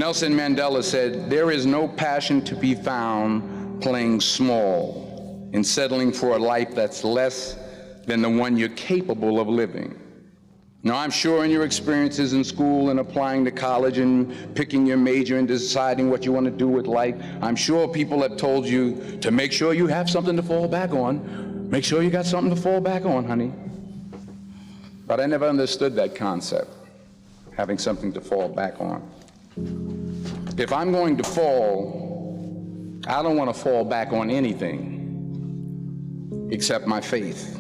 Nelson Mandela said, "There is no passion to be found playing small and settling for a life that's less than the one you're capable of living." Now, I'm sure in your experiences in school and applying to college and picking your major and deciding what you want to do with life, I'm sure people have told you to make sure you have something to fall back on. Make sure you got something to fall back on, honey. But I never understood that concept, having something to fall back on. If I'm going to fall, I don't want to fall back on anything except my faith.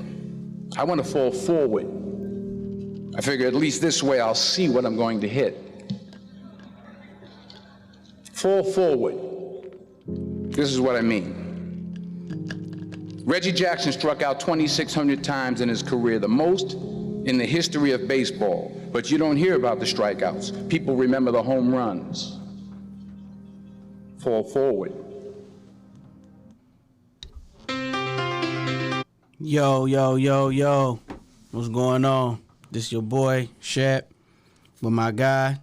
I want to fall forward. I figure at least this way I'll see what I'm going to hit. Fall forward. This is what I mean. Reggie Jackson struck out 2,600 times in his career, the most in the history of baseball. But you don't hear about the strikeouts. People remember the home runs. Fall forward. Yo, yo, yo, yo. What's going on? This your boy, Shep, with my guy,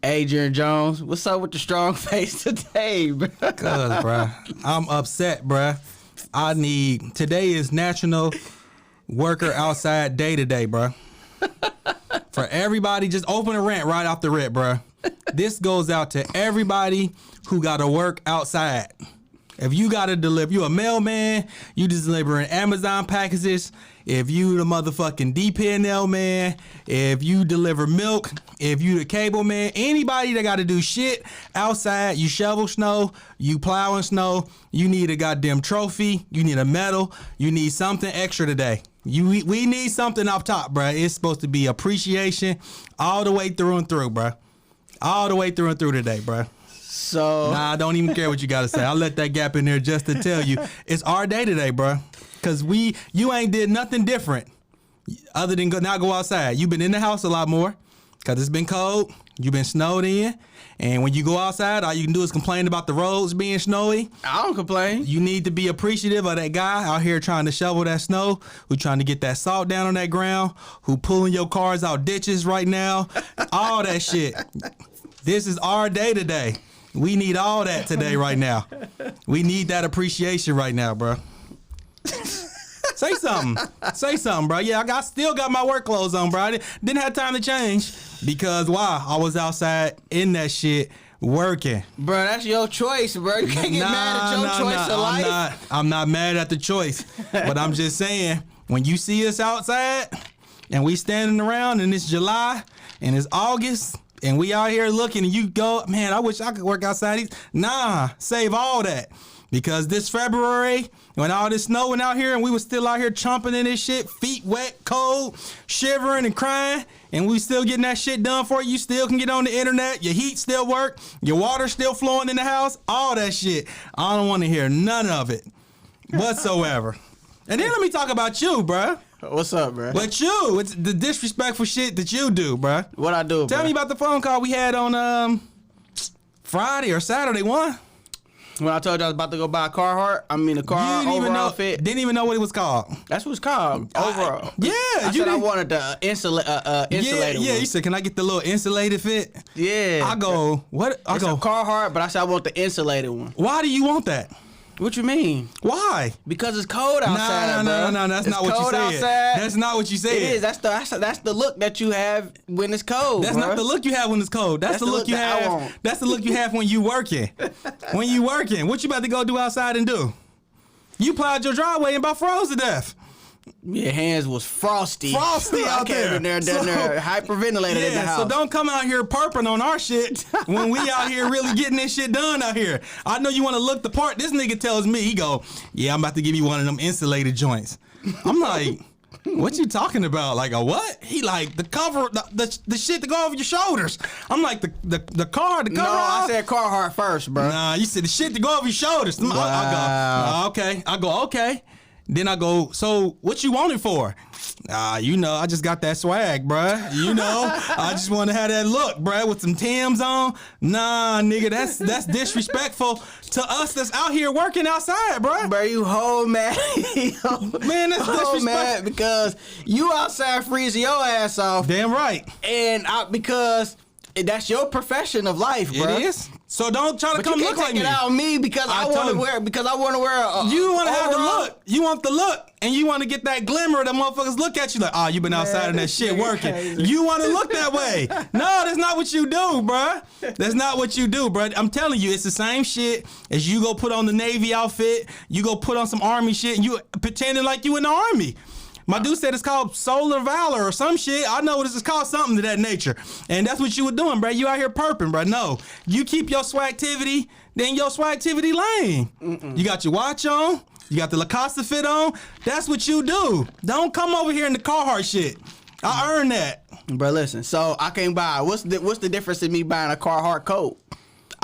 Adrian Jones. What's up with the strong face today, bro? Cuz, bro, I'm upset, bro. Today is National Worker Outside Day today, bro. For everybody, just open a rant right off the rip, bro. This goes out to everybody who got to work outside. If you got to deliver, you a mailman, you just delivering Amazon packages. If you the motherfucking DPNL man, if you deliver milk, if you the cable man, anybody that got to do shit outside, you shovel snow, you plowing snow, you need a goddamn trophy, you need a medal, you need something extra today. We need something off top, bro. It's supposed to be appreciation all the way through and through, bro. All the way through and through today, bro. So I don't even care what you gotta say. I'll let that gap in there just to tell you it's our day today, bro. Cause you ain't did nothing different other than go outside. You've been in the house a lot more cause it's been cold. You've been snowed in, and when you go outside, all you can do is complain about the roads being snowy. I don't complain. You need to be appreciative of that guy out here trying to shovel that snow, who trying to get that salt down on that ground, who pulling your cars out ditches right now, all that shit. This is our day today. We need all that today right now. We need that appreciation right now, bro. Say something. Say something, bro. Yeah, I still got my work clothes on, bro. I didn't have time to change because why? I was outside in that shit working. Bro, that's your choice, bro. You can't get mad at your choice of life. I'm not mad at the choice, but I'm just saying, when you see us outside and we standing around and it's July and it's August, and we out here looking and you go, man, I wish I could work outside. Nah, save all that. Because this February, when all this snowing out here and we was still out here chomping in this shit, feet wet, cold, shivering and crying, and we still getting that shit done for you. You still can get on the internet. Your heat still work. Your water still flowing in the house. All that shit. I don't want to hear none of it whatsoever. And then let me talk about you, bruh. What's up, bro? But it's the disrespectful shit that you do, bruh. What I do, Tell me about the phone call we had on Friday or Saturday, one. When I told you I was about to go buy a Carhartt, overall fit. Didn't even know what it was called. That's what it's called, overall. I said I wanted the insulated one. Yeah, you said, can I get the little insulated fit? Yeah. I go, what? I go, Carhartt, but I said I want the insulated one. Why do you want that? What you mean? Why? Because it's cold outside, No, that's not what you said. Outside. That's not what you said. It is. That's the look that you have when it's cold. That's not the look you have when it's cold. That's the look you have. That's the look you have when you working. When you working, what you about to go do outside and do? You plowed your driveway and about froze to death. Your hands was frosty out there. They're hyperventilated in the house. So don't come out here perping on our shit when we out here really getting this shit done out here. I know you want to look the part. This nigga tells me, he go, yeah, I'm about to give you one of them insulated joints. I'm like, what you talking about? Like a what? He like the cover, the shit to go over your shoulders. I'm like the cover. No, I said Carhartt first, bro. Nah, you said the shit to go over your shoulders. Wow. I go, okay. Then I go, so what you want it for? I just got that swag, bruh. I just want to have that look, bruh, with some Timbs on. Nah, nigga, that's disrespectful to us that's out here working outside, bruh. Bro, you whole mad. Man, that's disrespectful. Mad because you outside freezing your ass off. Damn right. And because That's your profession of life, bro. It is. So don't try to But come you look can't like take me. it out on me because I want to wear. Because I want to wear. You want to have the overall. look. You want the look, and you want to get that glimmer. That motherfuckers look at you like, oh, you been outside in that this shit nigga working. crazy. You want to look that way. No, that's not what you do, bruh. That's not what you do, bruh. I'm telling you, it's the same shit as you go put on the Navy outfit. You go put on some Army shit, and you pretending like you in the Army. My dude said it's called Solar Valor or some shit. I know this is called something to that nature. And that's what you were doing, bro. You out here perping, bro. No. You keep your swagtivity, then your swagtivity lane. You got your watch on. You got the Lacoste fit on. That's what you do. Don't come over here in the Carhartt shit. I earned that. Bro, listen. So I can't buy. What's the difference in me buying a Carhartt coat?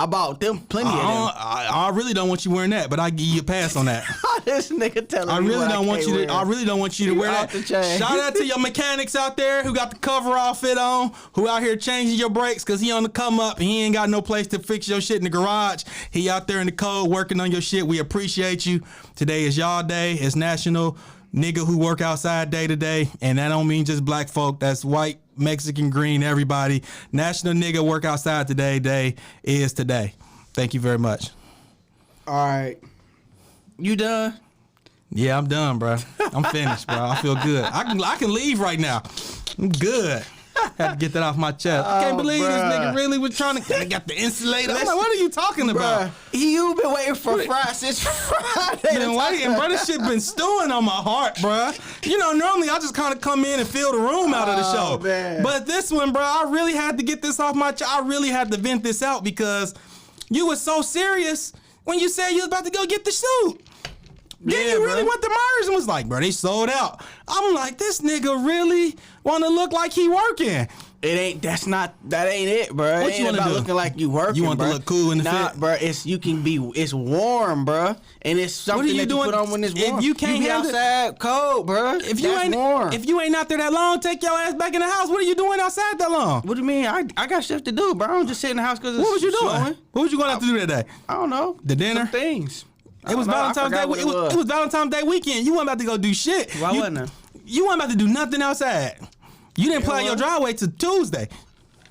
I bought them plenty of them. I really don't want you wearing that, but I give you a pass on that. This nigga telling I me really what don't want can't you to. wear. I really don't want you to You wear off that. the chain. Shout out to your mechanics out there who got the coverall fit on, who out here changing your brakes because he on the come up and he ain't got no place to fix your shit in the garage. He out there in the cold working on your shit. We appreciate you. Today is y'all day. It's National Nigga Who Work Outside Day today, and that don't mean just black folk. That's white, Mexican, green, everybody. National Nigga Work Outside Today Day is today. Thank you very much. All right. You done? Yeah, I'm done, bro. I'm finished, bro. I feel good. I can leave right now. I'm good. Had to get that off my chest. I can't believe this nigga really was trying to. I got the insulator. I'm like, what are you talking about? Bruh, you been waiting for Friday since Friday. Been waiting, bro. This shit been stewing on my heart, bro. You know, normally I just kind of come in and fill the room out of the show. Man. But this one, bro, I really had to get this off my chest. I really had to vent this out because you was so serious when you said you was about to go get the suit. Then you really went to Myers and was like, bro, they sold out. I'm like, this nigga really want to look like he working. That ain't it, bro. What It you ain't wanna about do? looking like you working, You want to bruh. look cool in the Nah, fit? bro, it's warm, bro. And it's something you that doing? you put on when it's If warm. you can't be handle- outside cold, bro. If you That's ain't warm. if you ain't out there that long, take your ass back in the house. What are you doing outside that long? What do you mean? I got stuff to do, bro. I don't just sit in the house because it's What was you doing? snowing. What was you going to have to do today? I don't know. The dinner? Some things. It was Valentine's Day. It was Valentine's Day weekend. You weren't about to go do shit. Why wasn't I? You weren't about to do nothing outside. You didn't play out your what? driveway till Tuesday.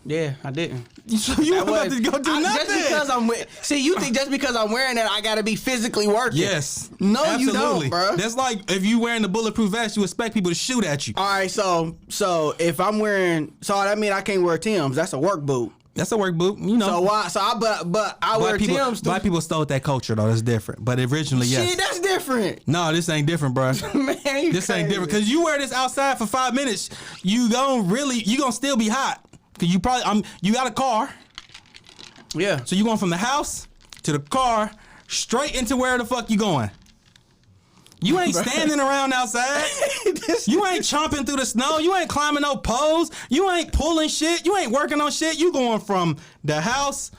Yeah, I didn't. So you weren't about to go do nothing. Just because you think just because I'm wearing that I gotta be physically working? Yes. No, absolutely. you don't, bro. That's like if you wearing the bulletproof vest, you expect people to shoot at you. All right, so if I'm wearing, so that mean I can't wear Tim's. That's a work boot. That's a work boot, you know. So why? So I wear Tim's. Black people stole that culture though. That's different. But originally, yes. Shit, that's different. No, this ain't different, bro. Man, you This ain't crazy. different because you wear this outside for 5 minutes. You gonna still be hot because you got a car. Yeah. So you going from the house to the car straight into where the fuck you going? You ain't standing around outside. You ain't chomping through the snow. You ain't climbing no poles. You ain't pulling shit. You ain't working on shit. You going from the house,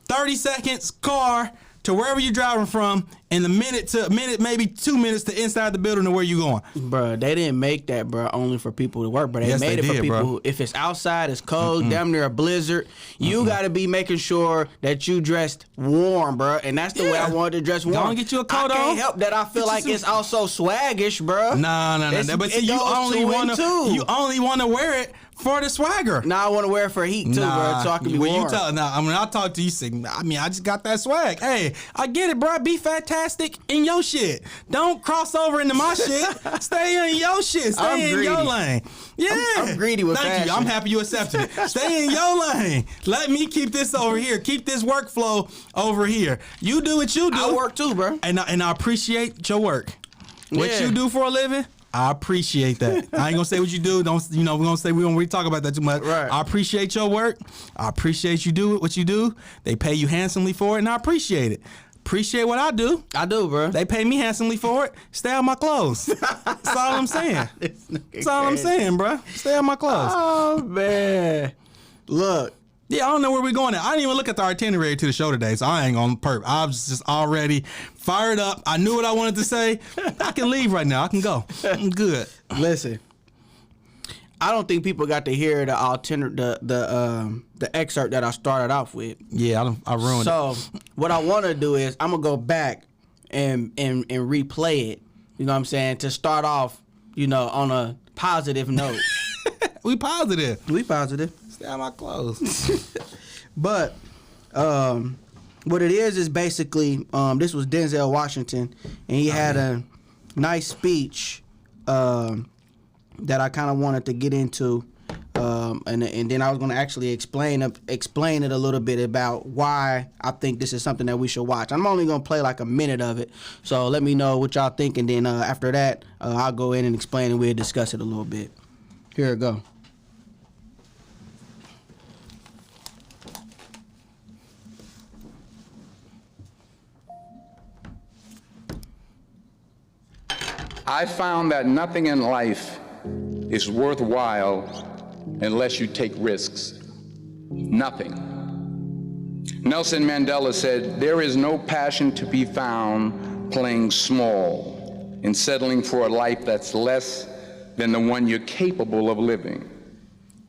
30 seconds, car, to wherever you're driving from, in the minute, maybe 2 minutes to inside the building to where you going. Bruh, they didn't make that, bruh, only for people to work, but they Yes, made they it for did, people bruh. who, if it's outside, it's cold, damn near a blizzard, you gotta be making sure that you dressed warm, bruh, and that's the way I Yeah. wanted to dress warm. Go and get you a coat I can't on. help that I feel Get you like some- it's also swaggish, bruh. Nah. But see, It you goes only two want and two. you only want to wear it for the swagger. Now I want to wear it for heat too, bruh, so I can be when warm. you talk, when I talk to you, say, I just got that swag. Hey, I get it, bro. Be fantastic in your shit. Don't cross over into my shit. Stay in your shit. Stay I'm in your greedy. lane. Yeah, I'm greedy with Thank you. fashion. I'm happy you accepted it. Stay in your lane. Let me keep this over here. Keep this workflow over here. You do what you do. I work too, bruh. and I appreciate your work. What Yeah. you do for a living, I appreciate that. I ain't gonna say what you do. We're gonna say we don't really talk about that too much. Right. I appreciate your work. I appreciate you do what you do. They pay you handsomely for it, and I appreciate it. Appreciate what I do. I do, bruh. They pay me handsomely for it. Stay on my clothes. That's all I'm saying. That's all I'm saying, bro. Stay on my clothes. Oh, man. Look. Yeah, I don't know where we're going at. I didn't even look at the itinerary to the show today, so I ain't gonna perp. I was just already fired up. I knew what I wanted to say. I can leave right now. I can go. I'm good. Listen, I don't think people got to hear the excerpt that I started off with. Yeah, I ruined it. So what I want to do is I'm gonna go back and replay it. You know what I'm saying, to start off, on a positive note. We positive. We positive. Stay out my clothes. But what it is basically this was Denzel Washington, and he had a nice speech that I kind of wanted to get into, and then I was going to actually explain it a little bit about why I think this is something that we should watch. I'm only going to play like a minute of it, so let me know what y'all think, and then after that I'll go in and explain and we'll discuss it a little bit. Here it go. I found that nothing in life is worthwhile unless you take risks. Nothing. Nelson Mandela said, "There is no passion to be found playing small and settling for a life that's less than the one you're capable of living."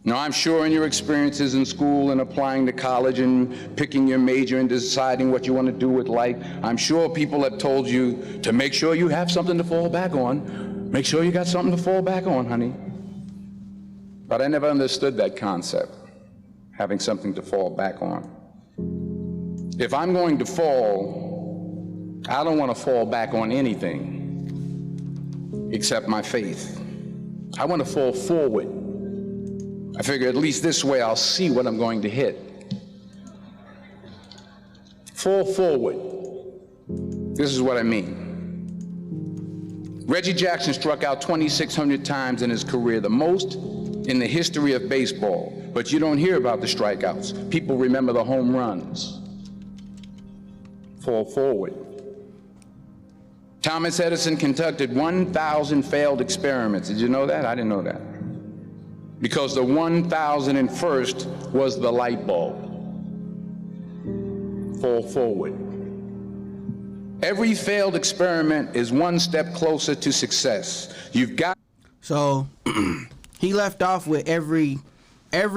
Now, I'm sure in your experiences in school and applying to college and picking your major and deciding what you want to do with life, I'm sure people have told you to make sure you have something to fall back on. Make sure you got something to fall back on, honey. But I never understood that concept, having something to fall back on. If I'm going to fall, I don't want to fall back on anything except my faith. I want to fall forward. I figure at least this way I'll see what I'm going to hit. Fall forward. This is what I mean. Reggie Jackson struck out 2,600 times in his career, the most in the history of baseball. But you don't hear about the strikeouts. People remember the home runs. Fall forward. Thomas Edison conducted 1,000 failed experiments. Did you know that? I didn't know that. Because the 1,001st was the light bulb. Fall forward. Every failed experiment is one step closer to success. You've got. So he left off with every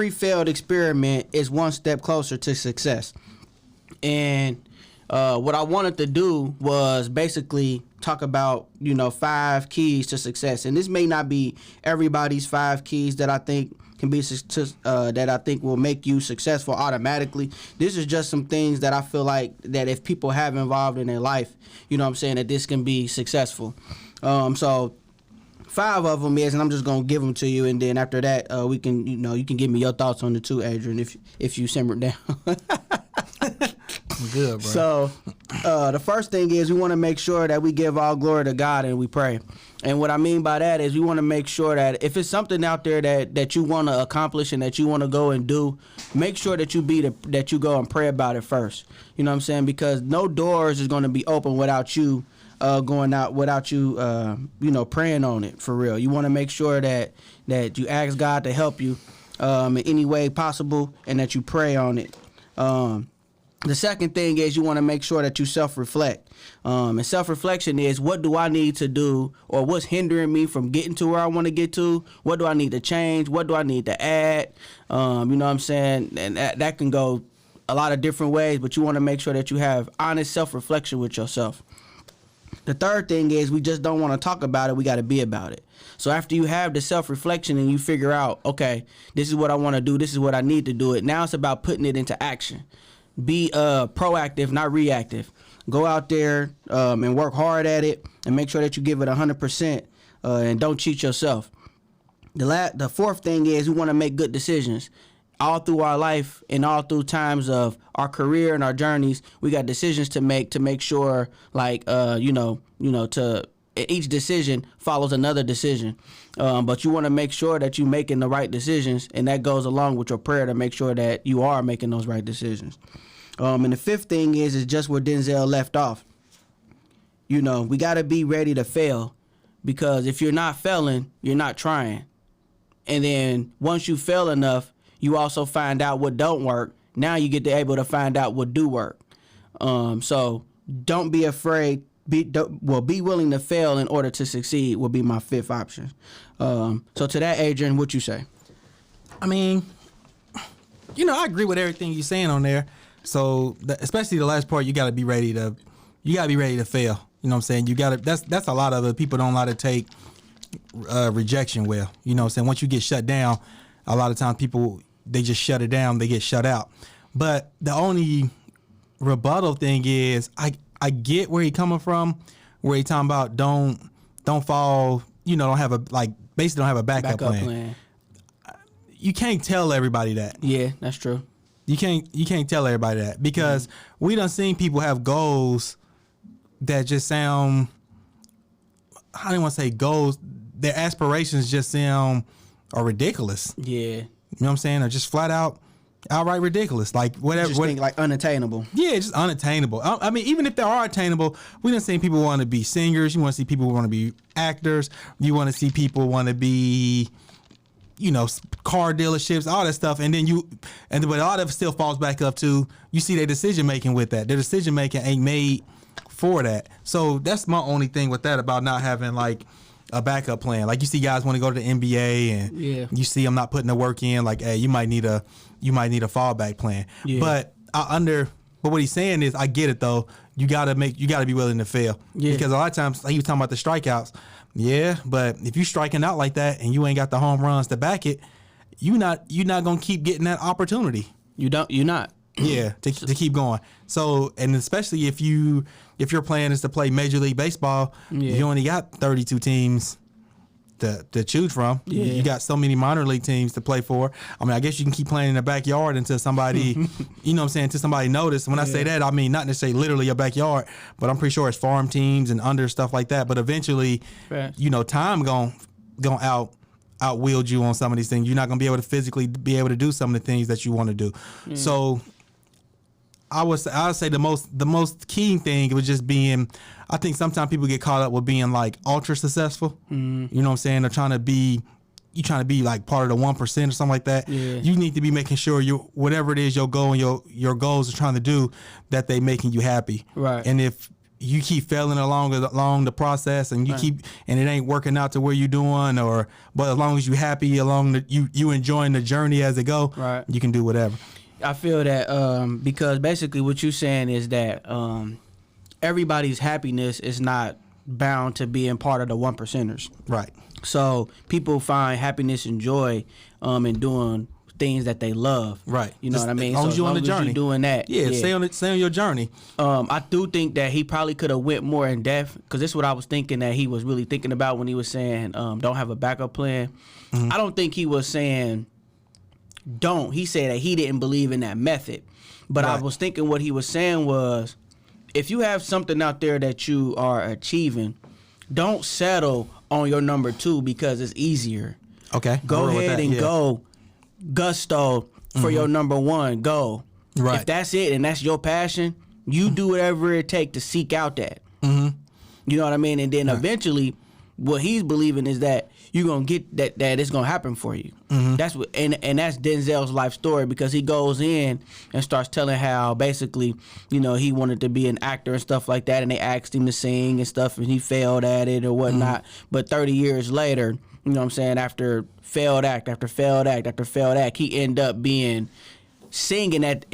failed experiment is one step closer to success. And what I wanted to do was basically talk about, 5 keys to success. And this may not be everybody's 5 keys that I think can be that I think will make you successful automatically. This is just some things that I feel like that if people have involved in their life, that this can be successful. So 5 of them is, and I'm just gonna give them to you, and then after that, we can, you can give me your thoughts on the 2, Adrian, if you simmer down. Good, bro. So the first thing is we want to make sure that we give all glory to God and we pray. And what I mean by that is we want to make sure that if it's something out there that you want to accomplish and that you want to go and do, make sure that you go and pray about it first. You know what I'm saying? Because no doors is going to be open without you going out, without you praying on it for real. You want to make sure that you ask God to help you in any way possible and that you pray on it. The second thing is you want to make sure that you self-reflect. And self-reflection is, what do I need to do, or what's hindering me from getting to where I want to get to? What do I need to change? What do I need to add? You know what I'm saying? And that can go a lot of different ways, but you want to make sure that you have honest self-reflection with yourself. The third thing is we just don't want to talk about it. We got to be about it. So after you have the self-reflection and you figure out, okay, this is what I want to do, this is what I need to do it. Now it's about putting it into action. Be proactive, not reactive. Go out there and work hard at it and make sure that you give it 100% and don't cheat yourself. The fourth thing is we want to make good decisions. All through our life and all through times of our career and our journeys, we got decisions to make sure, like, each decision follows another decision. But you want to make sure that you're making the right decisions, and that goes along with your prayer to make sure that you are making those right decisions. And the fifth thing is just where Denzel left off. We got to be ready to fail, because if you're not failing, you're not trying. And then once you fail enough, you also find out what don't work. Now you get to able to find out what do work. So don't be afraid. Be willing to fail in order to succeed will be my 5th option. So to that, Adrian, what you say? I mean, I agree with everything you're saying on there. So especially the last part, you got to be ready to fail. You know what I'm saying? That's a lot of it. People don't know how to take rejection well. You know what I'm saying? Once you get shut down, a lot of times people, they just shut it down, they get shut out. But the only rebuttal thing is I get where he coming from, where he talking about don't fall, don't have a, like, basically don't have a backup plan. You can't tell everybody that. Yeah, that's true. You can't tell everybody that, because we done seen people have goals that just sound, I don't want to say goals, their aspirations just sound are ridiculous. Yeah. You know what I'm saying? Or just flat out outright ridiculous. Like whatever. Just think like unattainable. Yeah, just unattainable. I mean, even if they are attainable, we done seen people want to be singers. You want to see people want to be actors. You want to see people want to be, car dealerships, all that stuff. And then but all that still falls back up to, you see their decision making with that. Their decision making ain't made for that. So that's my only thing with that, about not having like a backup plan. Like, you see guys want to go to the NBA and you see them not putting the work in. Like, hey, you might need a fallback plan. Yeah. But what he's saying is, I get it though. You gotta be willing to fail. Yeah. Because a lot of times, like he was talking about the strikeouts. Yeah, but if you striking out like that and you ain't got the home runs to back it, you're not gonna keep getting that opportunity. You're not. Yeah, to keep going. So, and especially if your plan is to play Major League Baseball, you only got 32 teams to choose from. Yeah. You got so many minor league teams to play for. I mean, I guess you can keep playing in the backyard until somebody, until somebody notice. When I say that, I mean not necessarily literally your backyard, but I'm pretty sure it's farm teams and under stuff like that. But eventually, time gonna outwield you on some of these things. You're not gonna be able to physically be able to do some of the things that you want to do. Yeah. So I would say the most key thing was just being, I think sometimes people get caught up with being like ultra successful. Mm-hmm. You know what I'm saying? They're trying to be like part of the 1% or something like that. Yeah. You need to be making sure whatever it is your goal and your goals are trying to do, that they making you happy. Right. And if you keep failing along the process and and it ain't working out to where you're doing, but as long as you happy you enjoying the journey as it go, right, you can do whatever. I feel that because basically what you're saying is that everybody's happiness is not bound to being part of the 1%ers. Right. So people find happiness and joy in doing things that they love. Right. You know what I mean? As long as you're on the journey. You're doing that. Yeah, stay on your journey. I do think that he probably could have went more in depth, because this is what I was thinking that he was really thinking about when he was saying don't have a backup plan. Mm-hmm. I don't think he was saying don't. He said that he didn't believe in that method. But right. I was thinking what he was saying was, if you have something out there that you are achieving, don't settle on your number 2 because it's easier. Okay. Go ahead and go gusto for your number 1. Go. Right. If that's it and that's your passion, you do whatever it takes to seek out that. Mm-hmm. You know what I mean? And then eventually what he's believing is that you're gonna get that it's gonna happen for you. Mm-hmm. That's what, and that's Denzel's life story, because he goes in and starts telling how basically, he wanted to be an actor and stuff like that, and they asked him to sing and stuff, and he failed at it or whatnot. Mm-hmm. But 30 years later, you know what I'm saying, after failed act after failed act after failed act, he ended up being singing at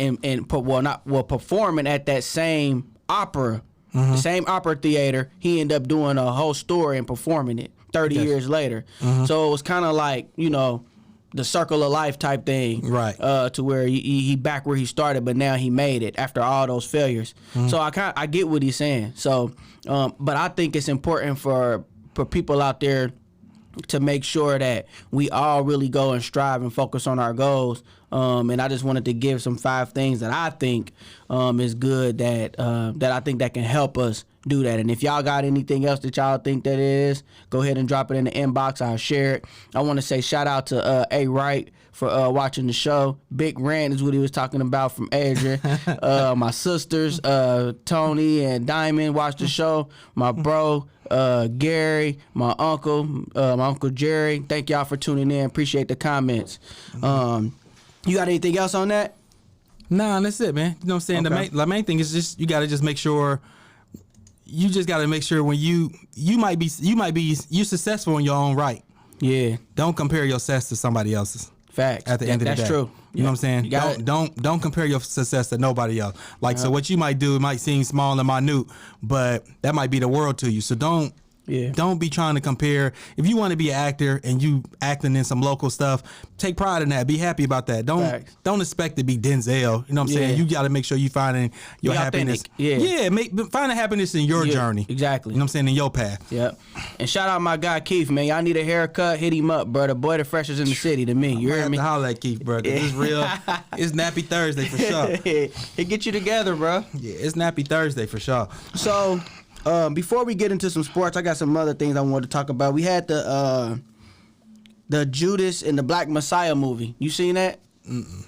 performing at that same opera, the same opera theater. He ended up doing a whole story and performing it 30 years later. Mm-hmm. So it was kind of like, the circle of life type thing, right? To where he back where he started, but now he made it after all those failures. Mm-hmm. So I get what he's saying. So, but I think it's important for people out there to make sure that we all really go and strive and focus on our goals. And I just wanted to give some 5 things that I think is good that I think that can help us do that. And if y'all got anything else that y'all think that is, go ahead and drop it in the inbox. I'll share it. I want to say shout out to A. Wright for watching the show. Big Rant is what he was talking about from Adrian. My sisters, Tony and Diamond, watched the show. My bro, Gary, my uncle Jerry. Thank y'all for tuning in. Appreciate the comments. You got anything else on that? Nah, that's it, man. You know what I'm saying? Okay. The main thing is just you got to just make sure. You just got to make sure when you might be you're successful in your own right. Yeah. Don't compare your success to somebody else's. Facts. At the end of the day. That's true. You know what I'm saying? Don't compare your success to nobody else. Like, so what you might do, it might seem small and minute, but that might be the world to you. So don't Yeah. Don't be trying to compare. If you want to be an actor and you acting in some local stuff, take pride in that. Be happy about that. Don't expect to be Denzel. You know what I'm saying? You got to make sure you finding your happiness. Yeah. Find the happiness in your journey. Exactly. You know what I'm saying? In your path. Yep. And shout out my guy Keith, man. Y'all need a haircut? Hit him up, bro. The boy the freshest in the city to me. You hear me? I have to holler at Keith, bro. 'Cause it's real. It's Nappy Thursday for sure. It get you together, bro. Yeah, it's Nappy Thursday for sure. So, before we get into some sports, I got some other things I wanted to talk about. We had the Judas and the Black Messiah movie. You seen that?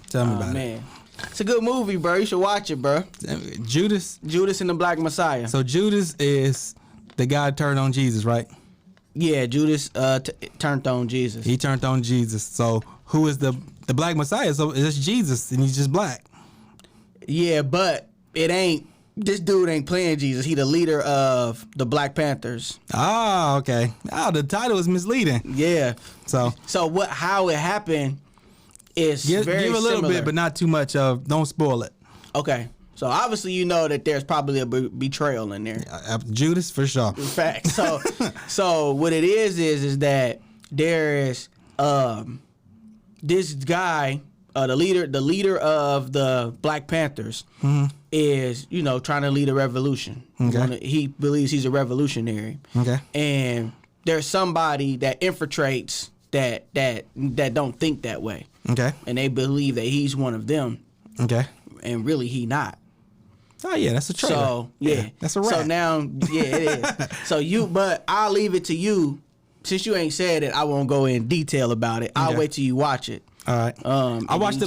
Tell me about man. It's a good movie, bro. You should watch it, bro. it. Judas and the Black Messiah. So Judas is the guy that turned on Jesus, right? Yeah, Judas turned on Jesus. He turned on Jesus. So who is the Black Messiah? So it's Jesus, and he's just black. Yeah, but it ain't. This dude ain't playing Jesus. He the leader of the Black Panthers. Oh, okay. Oh, the title is misleading. Yeah. So how it happened is very give a little similar. bit, but not too much of. Don't spoil it. Okay. So obviously you know that there's probably a betrayal in there. Judas for sure. In fact. So what it is that there is this guy, the leader of the Black Panthers, is trying to lead a revolution. Okay. He believes he's a revolutionary. Okay. And there's somebody that infiltrates that don't think that way. Okay. And they believe that he's one of them. Okay. And really he not. Oh yeah, that's a trailer. So yeah, that's a wrap. So now, yeah, it is. But I'll leave it to you. Since you ain't said it, I won't go in detail about it. I'll wait till you watch it. All right. I watched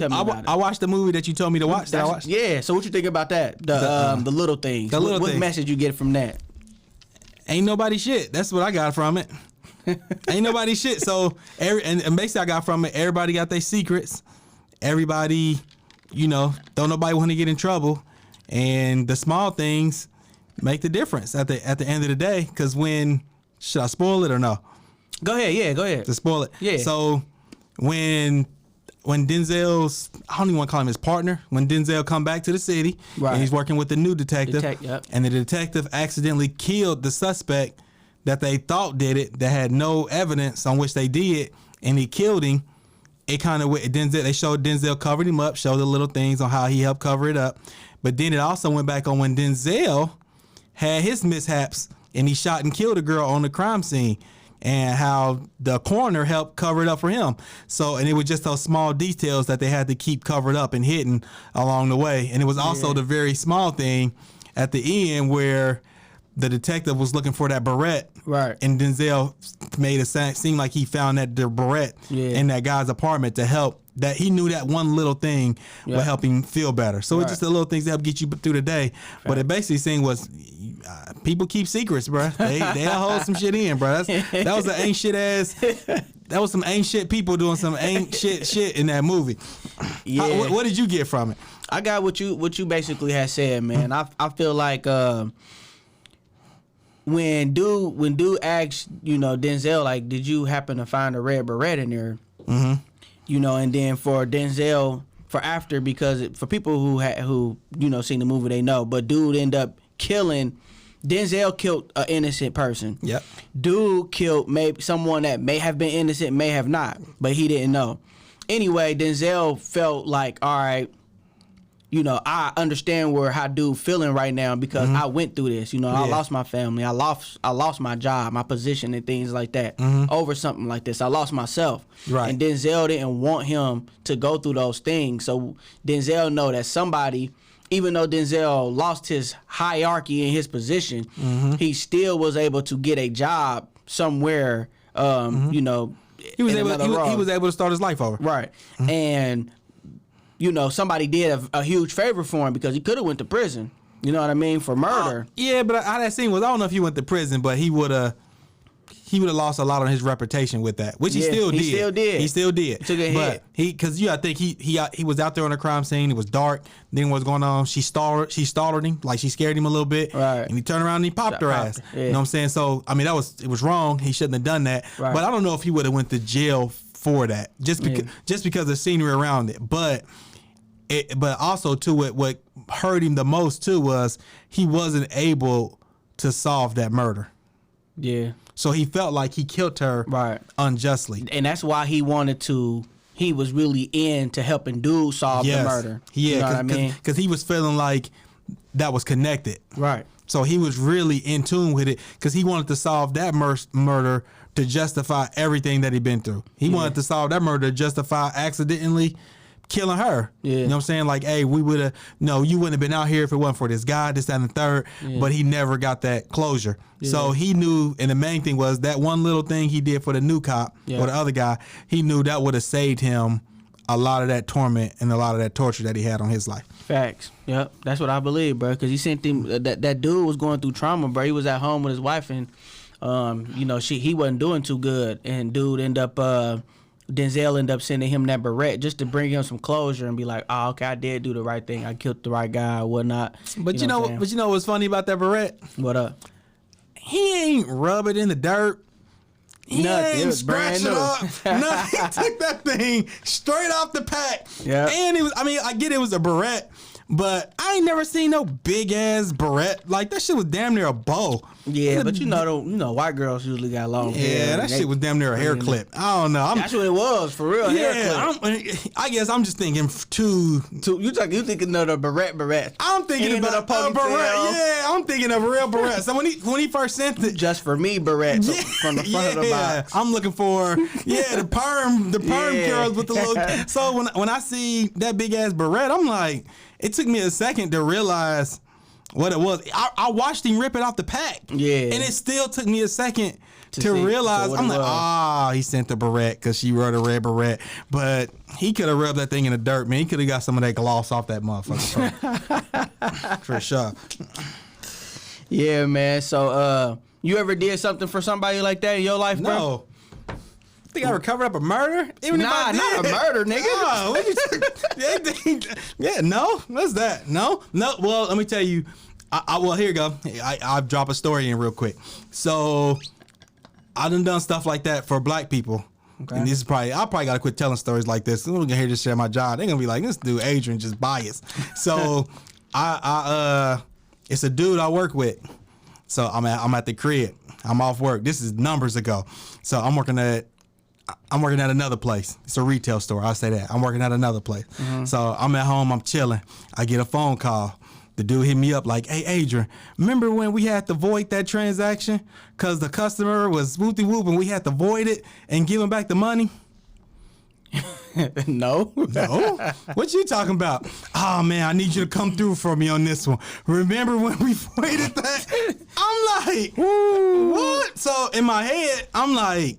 the movie that you told me to watch. That I watched. Yeah. So what you think about that? The little things. What message you get from that? Ain't nobody shit. That's what I got from it. Ain't nobody shit. So and basically I got from it. Everybody got their secrets. Everybody, don't nobody want to get in trouble, and the small things make the difference at the end of the day. Because should I spoil it or no? Go ahead. Yeah, go ahead. To spoil it. Yeah. So when Denzel's, I don't even want to call him his partner, when Denzel come back to the city, right, and he's working with the new detective, yep, and the detective accidentally killed the suspect that they thought did it, that had no evidence on which they did, and he killed him. It kind of they showed Denzel covered him up, showed the little things on how he helped cover it up, but then it also went back on when Denzel had his mishaps and he shot and killed a girl on the crime scene, and how the coroner helped cover it up for him. So, and it was just those small details that they had to keep covered up and hidden along the way. And it was also the very small thing at the end where the detective was looking for that barrette, right, and Denzel made it seem like he found the barrette in that guy's apartment to help. That he knew that one little thing would help him feel better. So it's just the little things that help get you through the day. Right. But it basically saying was, people keep secrets, bro. They hold some shit in, bro. That was an ain't shit ass. That was some ain't shit people doing some ain't shit in that movie. Yeah. What did you get from it? I got what you basically had said, man. I feel like when dude asked, Denzel, like, did you happen to find a red beret in there? Mm-hmm. And then for Denzel, for after, because for people who seen the movie, they know, but dude ended up killing. Denzel killed an innocent person. Yep. Dude killed maybe someone that may have been innocent, may have not, but he didn't know. Anyway, Denzel felt like, all right, I understand how dude feeling right now because I went through this. I lost my family. I lost my job, my position, and things like that over something like this. I lost myself. Right. And Denzel didn't want him to go through those things. So Denzel know that somebody, even though Denzel lost his hierarchy in his position, he still was able to get a job somewhere. He was able to start his life over. Right. And somebody did a huge favor for him because he could have went to prison. You know what I mean? For murder. Yeah, but how that scene was, I don't know if he went to prison, but he would have lost a lot on his reputation with that, which he still did. He still did. Took a hit. Because I think he was out there on the crime scene. It was dark. Then what's going on? She startled him, like she scared him a little bit. Right. And he turned around and he popped her ass. Yeah. You know what I'm saying? So I mean, it was wrong. He shouldn't have done that. Right. But I don't know if he would have went to jail for that, just because of the scenery around it. But also too, what hurt him the most too was he wasn't able to solve that murder. Yeah. So he felt like he killed her Right. unjustly. And that's why he was really into helping dude solve the murder. Yeah, you know what I mean? Because he was feeling like that was connected. Right. So he was really in tune with it because he wanted to solve that murder to justify everything that he'd been through. He wanted to solve that murder to justify accidentally killing her. Yeah. You know what I'm saying? Like, hey, you wouldn't have been out here if it wasn't for this guy, this, that, and the third. Yeah. But he never got that closure. Yeah. So he knew, and the main thing was that one little thing he did for the new cop or the other guy, he knew that would have saved him a lot of that torment and a lot of that torture that he had on his life. Facts. Yep. That's what I believe, bro. Because he sent him, that dude was going through trauma, bro. He was at home with his wife and, he wasn't doing too good. And dude Denzel ended up sending him that beret just to bring him some closure and be like, oh, okay, I did do the right thing. I killed the right guy or whatnot. But you know what's funny about that beret? What up? He ain't rub it in the dirt. He Nothing. It ain't was scratch brand it new. up. No, he took that thing straight off the pack. Yeah. And I get it was a beret, but I ain't never seen no big ass beret. Like that shit was damn near a bow. Yeah, but white girls usually got long hair. Yeah, that shit was damn near a hair clip. I don't know. That's what it was, for real. Hair Yeah, clip. I guess I'm just thinking too. You thinking of the beret. I'm thinking about a beret. Yeah, I'm thinking of a real beret. So when he first sent it, Just for me beret from the front of the box. I'm looking for the perm curls with the little. So when I see that big ass beret, I'm like, it took me a second to realize what it was. I watched him rip it off the pack. Yeah. And it still took me a second to see realize. what I'm it like, he sent the beret because she wrote a red beret. But he could have rubbed that thing in the dirt, man. He could have got some of that gloss off that motherfucker. For sure. Yeah, man. So, you ever did something for somebody like that in your life, bro? No. Think I ever covered up a murder? Even if I Not a did. murder, nigga. No. What's that? No. Well, let me tell you. Well, here you go. I'll drop a story in real quick. So, I done stuff like that for black people. Okay. And I probably got to quit telling stories like this. I'm going to hear this shit at my job. They're going to be like, this dude, Adrian, just biased. So, it's a dude I work with. So, I'm at the crib. I'm off work. This is numbers ago. So, I'm working at another place. It's a retail store. I'll say that. I'm working at another place. Mm-hmm. So I'm at home. I'm chilling. I get a phone call. The dude hit me up like, hey, Adrian, remember when we had to void that transaction because the customer was whoopty-whoop and we had to void it and give him back the money? No. What you talking about? Oh, man, I need you to come through for me on this one. Remember when we voided that? I'm like, what? So in my head, I'm like,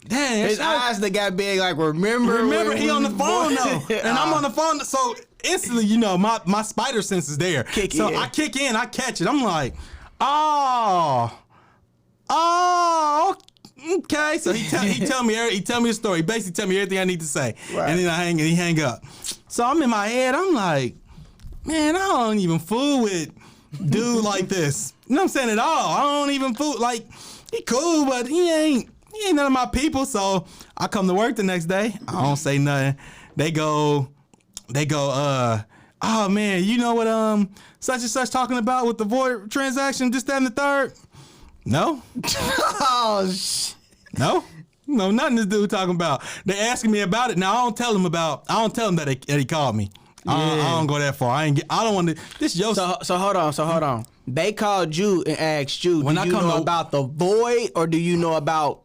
dang, his eyes that got big, like, remember he on the phone though, and I'm on the phone, so instantly, my spider sense is there. I kick in, I catch it. I'm like, okay. So he tell me the story. He basically tell me everything I need to say, right. And then he hang up. So I'm in my head. I'm like, man, I don't even fool with dude like this. You know what I'm saying at all? I don't even fool like he cool, but he ain't none of my people. So I come to work the next day. I don't say nothing. They go, oh man, you know what such and such talking about with the void transaction, this, that, and the third? No. Oh shit. No, nothing this dude talking about. They asking me about it. Now I don't tell them that he called me. Yeah. I don't go that far. I don't want to. This yo. So hold on. They called you and asked you. Do you know about the void, or do you know about,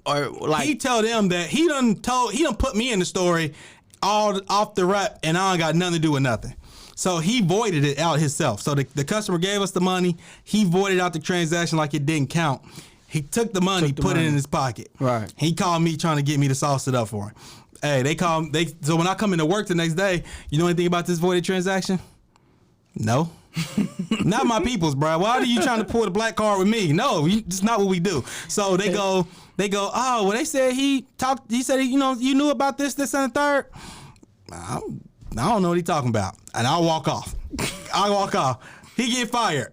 or like? He told them that he done put me in the story all off the rep, and I don't got nothing to do with nothing. So he voided it out himself. So the customer gave us the money. He voided out the transaction like it didn't count. He took the money, put it in his pocket. Right. He called me trying to get me to sauce it up for him. Hey, so when I come into work the next day, you know anything about this voided transaction? No. Not my people's, bro. Why are you trying to pull the black card with me? No, it's not what we do. So they go, oh, well, they said he said, you knew about this, and the third. I don't know what he talking about. And I'll walk off. He get fired.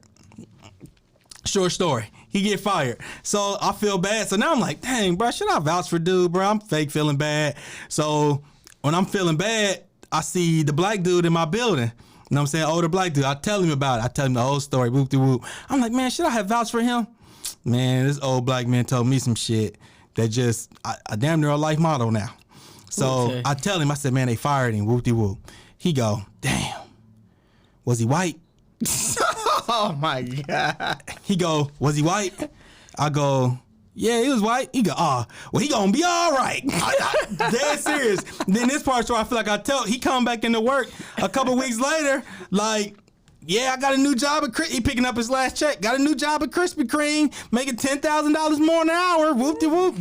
Short story. He get fired. So I feel bad. So now I'm like, dang, bro, should I vouch for dude, bro? I'm fake feeling bad. So when I'm feeling bad, I see the black dude in my building. You know what I'm saying? Older black dude. I tell him about it. I tell him the whole story. Whoop de whoop. I'm like, man, should I have vouched for him? Man, this old black man told me some shit that just I damn near a life motto now. So Okay. I tell him, I said, man, they fired him. Whoop-de-whoop. He go, damn. Was he white? Oh my God. He go, was he white? I go, yeah, he was white. He go, well, he gonna be all right. Dead serious. Then this part where I feel like he come back into work a couple weeks later, like, yeah, I got a new job at he picking up his last check. Got a new job at Krispy Kreme, making $10,000 more an hour. Whoop de whoop.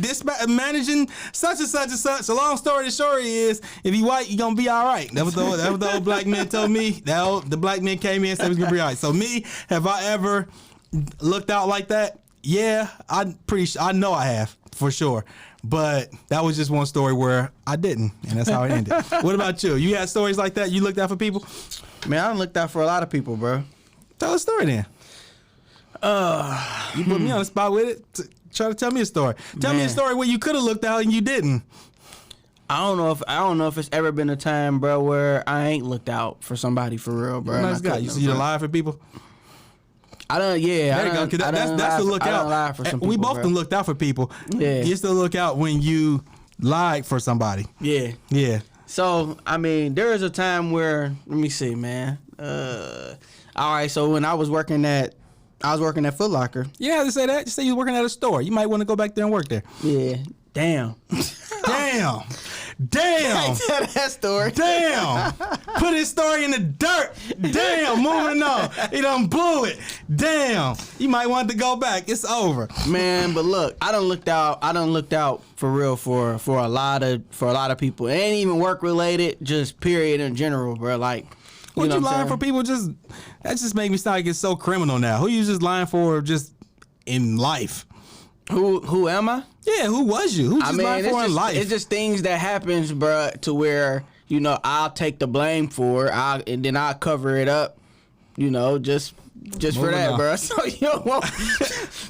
Managing such and such and such. So long story short is, if he white, he gonna be all right. That was the old black man told me. The black man came in and said he was gonna be all right. So me, have I ever looked out like that? Yeah, I'm pretty sure. I know I have for sure. But that was just one story where I didn't, and that's how it ended. What about you? You had stories like that? You looked out for people? Man, I done looked out for a lot of people, bro. Tell a story then. You put me on the spot with it. Try to tell me a story. Tell me a story where you could have looked out and you didn't. I don't know if it's ever been a time, bro, where I ain't looked out for somebody for real, bro. Nice guy. You see you lie for people? There you go. That's the look out. Lie for some We people, both bro. done looked out for people. Yeah. You still look out when you lied for somebody. Yeah. Yeah. So, I mean, there is a time where, let me see, man. All right, so when I was working at Foot Locker. You have to say that. Just say you were working at a store. You might want to go back there and work there. Yeah. Damn. Damn. Tell that story. Damn. Put his story in the dirt. Damn. Moving on. He done blew it. Damn. You might want to go back. It's over. Man, but look, I done looked out for real for a lot of people. It ain't even work related, just period in general, bro. Like, What know you what I'm lying for people? That just make me sound like it's so criminal now. Who you just lying for just in life? Who am I? Yeah, who was you? Who just lying for in life? It's just things that happens, bro, to where, I'll take the blame for it, and then I'll cover it up, just for that, on. bro. So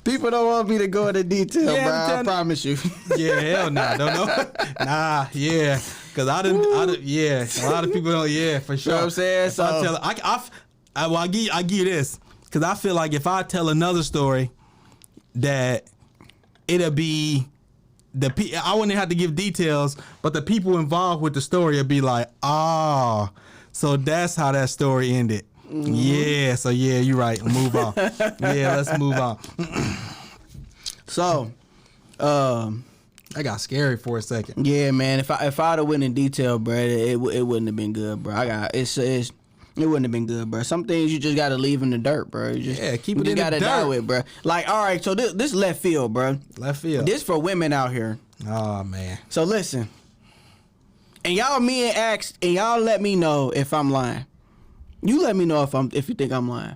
people don't want me to go into detail, Yeah, bro. I promise you. Yeah, hell nah, don't know. Nah, yeah, cause I didn't, yeah, a lot of people don't, yeah, for sure. You know what I'm saying? If I give you this, cause I feel like if I tell another story, that it'll be I wouldn't have to give details, but the people involved with the story would be like, so that's how that story ended. Mm-hmm. Yeah, so yeah, you're right. Move on. Yeah, let's move on. So, I got scary for a second. yeah, man. If I'd have went in detail, bro, it wouldn't have been good, bro. It wouldn't have been good, bro. Some things you just gotta leave in the dirt, bro. Keep it you in just the gotta dirt. die with, bro. Like, all right, so this left field, bro. Left field. This for women out here. Oh man. So listen, and y'all let me know if I'm lying. You let me know if you think I'm lying.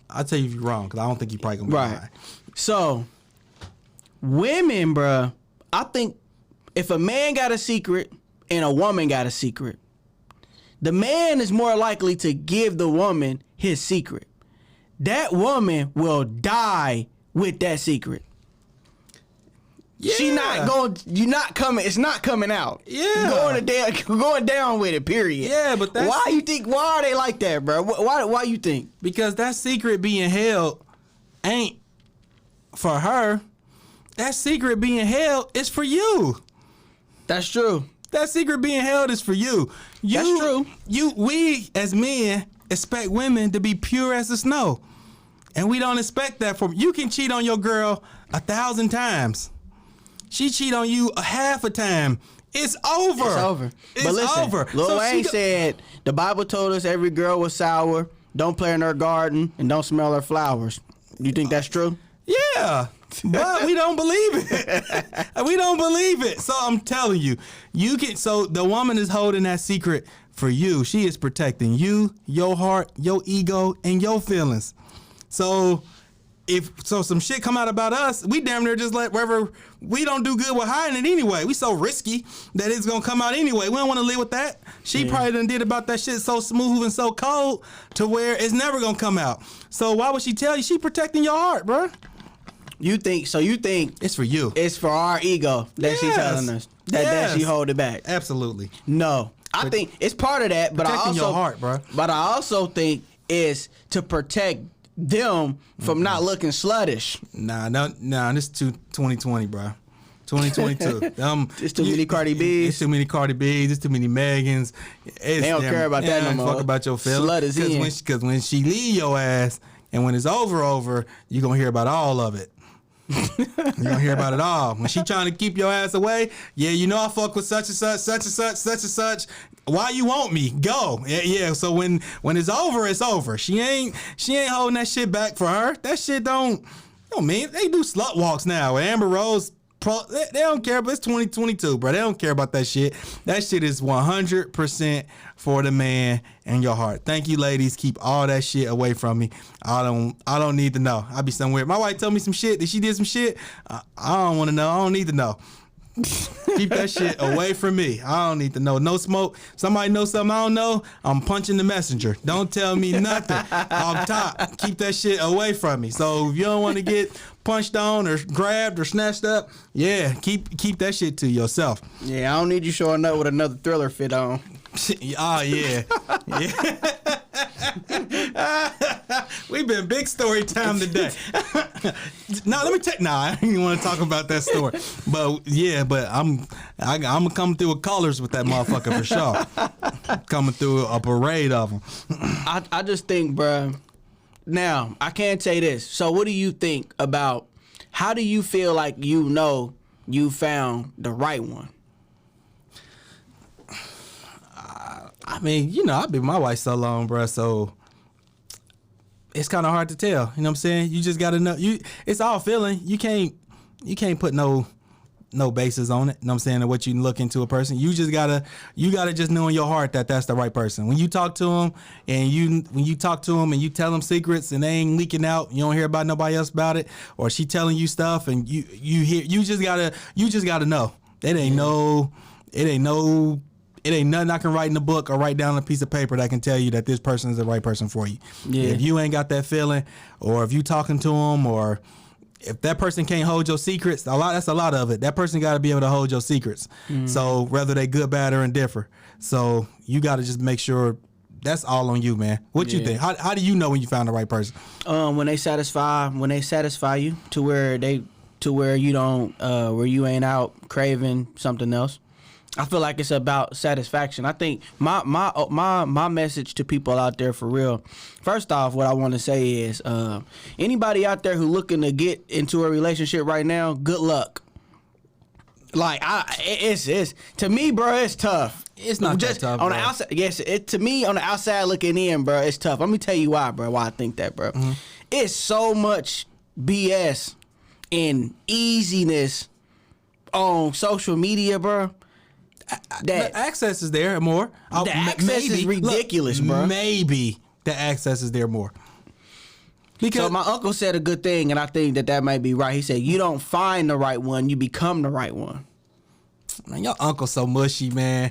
I'll tell you if you're wrong, because I don't think you're probably gonna be Right. lying. So, women, bruh, I think if a man got a secret and a woman got a secret, the man is more likely to give the woman his secret. That woman will die with that secret. Yeah. It's not coming out. Yeah. Going down with it, period. Yeah, but that's... Why are they like that, bro? Why you think? Because that secret being held ain't for her. That secret being held is for you. That's true. That secret being held is for you. That's true. We as men expect women to be pure as the snow. And we don't expect that from you. Can cheat on your girl 1,000 times. She cheat on you a half a time. It's over. It's over. It's But listen, over. Lil Wayne said the Bible told us every girl was sour. Don't play in her garden and don't smell her flowers. You think that's true? Yeah. But we don't believe it. We don't believe it. So I'm telling you, so the woman is holding that secret for you. She is protecting you, your heart, your ego, and your feelings. So if some shit come out about us, we damn near just let wherever we don't do good with hiding it anyway. We so risky that it's gonna come out anyway. We don't want to live with that. She probably done did about that shit so smooth and so cold to where it's never gonna come out. So why would she tell you? She protecting your heart, bro. You think It's for you. it's for our ego that she's telling us that she hold it back? Absolutely. No. I think it's part of that, but Protecting your heart, bro. But I also think it's to protect them from not looking sluttish. Nah, this is 2020, bro. 2022. It's too many Cardi B's. It's too many Cardi B's. It's too many Megans. They don't care about that no more. Fuck about your feelings. Slut is in. Because when she leave your ass, and when it's over, you gonna hear about all of it. You gonna hear about it all. When she trying to keep your ass away, yeah, you know I fuck with such and such, such and such, such and such. Why you want me? Go. Yeah. So when it's over, it's over. She ain't holding that shit back for her. That shit don't mean they do slut walks now. Amber Rose. They don't care, but it's 2022, bro. They don't care about that shit. That shit is 100% for the man and your heart. Thank you, ladies. Keep all that shit away from me. I don't need to know. I be somewhere. My wife told me some shit that she did some shit. I don't want to know. I don't need to know. Keep that shit away from me. I don't need to know. No smoke. Somebody knows something I don't know, I'm punching the messenger. Don't tell me nothing off top. Keep that shit away from me. So if you don't want to get punched on or grabbed or snatched up, yeah, keep that shit to yourself. Yeah, I don't need you showing up with another Thriller fit on. Oh, yeah. We've been big story time today. I didn't want to talk about that story. But I'm gonna come through with colors with that motherfucker for sure. Coming through a parade of them. I just think, bruh, now, I can't say this. So what do you think about, how do you feel like you found the right one? I mean, I've been with my wife so long, bro, so it's kind of hard to tell. You know what I'm saying? You just got to know. It's all feeling. You can't put no basis on it. You know what I'm saying? Or what you look into a person. You gotta just know in your heart that that's the right person. When you talk to them and when you talk to them and you tell them secrets and they ain't leaking out, you don't hear about nobody else about it, or she telling you stuff and you just gotta know. It ain't nothing I can write in a book or write down on a piece of paper that can tell you that this person is the right person for you. Yeah. If you ain't got that feeling, or if you talking to them, or if that person can't hold your secrets, that's a lot of it. That person got to be able to hold your secrets. Mm-hmm. So whether they good, bad, or indifferent. So you got to just make sure that's all on you, man. What you think? How do you know when you found the right person? When they satisfy you to where you don't where you ain't out craving something else. I feel like it's about satisfaction. I think my message to people out there for real. First off, what I want to say is anybody out there who looking to get into a relationship right now, good luck. Like it's to me, bro, it's tough. It's not just tough, on bro. the outside. Yes, to me on the outside looking in, bro, it's tough. Let me tell you why, bro. Why I think that, bro. Mm-hmm. It's so much BS and easiness on social media, bro. The access is there more. The access is ridiculous, bro. Maybe the access is there more. Because so my uncle said a good thing, and I think that might be right. He said, you don't find the right one, you become the right one. Man, your uncle's so mushy, man.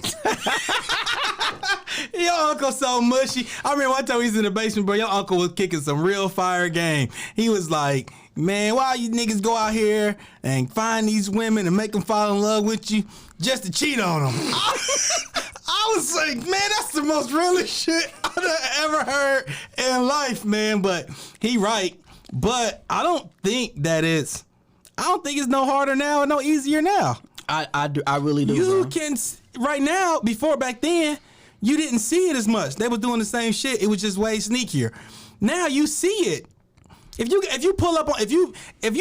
Your uncle so mushy. I remember one time he was in the basement, bro. Your uncle was kicking some real fire game. He was like, man, why you niggas go out here and find these women and make them fall in love with you just to cheat on them? I was like, man, that's the most realest shit I've ever heard in life, man. But he right. But I don't think it's no harder now or no easier now. I really do. You bro. can right now. Before back then, you didn't see it as much. They was doing the same shit. It was just way sneakier. Now you see it. If you pull up on if you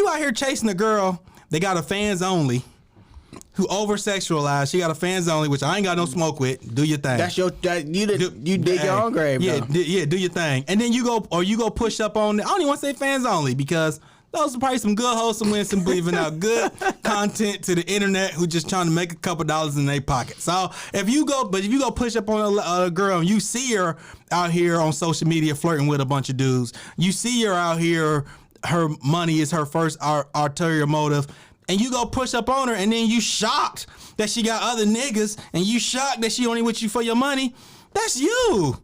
out here chasing a girl, they got a fans only who over sexualized. She got a fans only, which I ain't got no smoke with. Do your thing. That's you dig your own grave. Yeah, do your thing. And then you go push up on. I don't even want to say fans only because those are probably some good wholesome women, some believing out good content to the internet who just trying to make a couple dollars in their pocket. So if you go push up on a girl and you see her out here on social media flirting with a bunch of dudes, you see her out here, her money is her first arterial motive, and you go push up on her and then you shocked that she got other niggas and you shocked that she only with you for your money, that's you.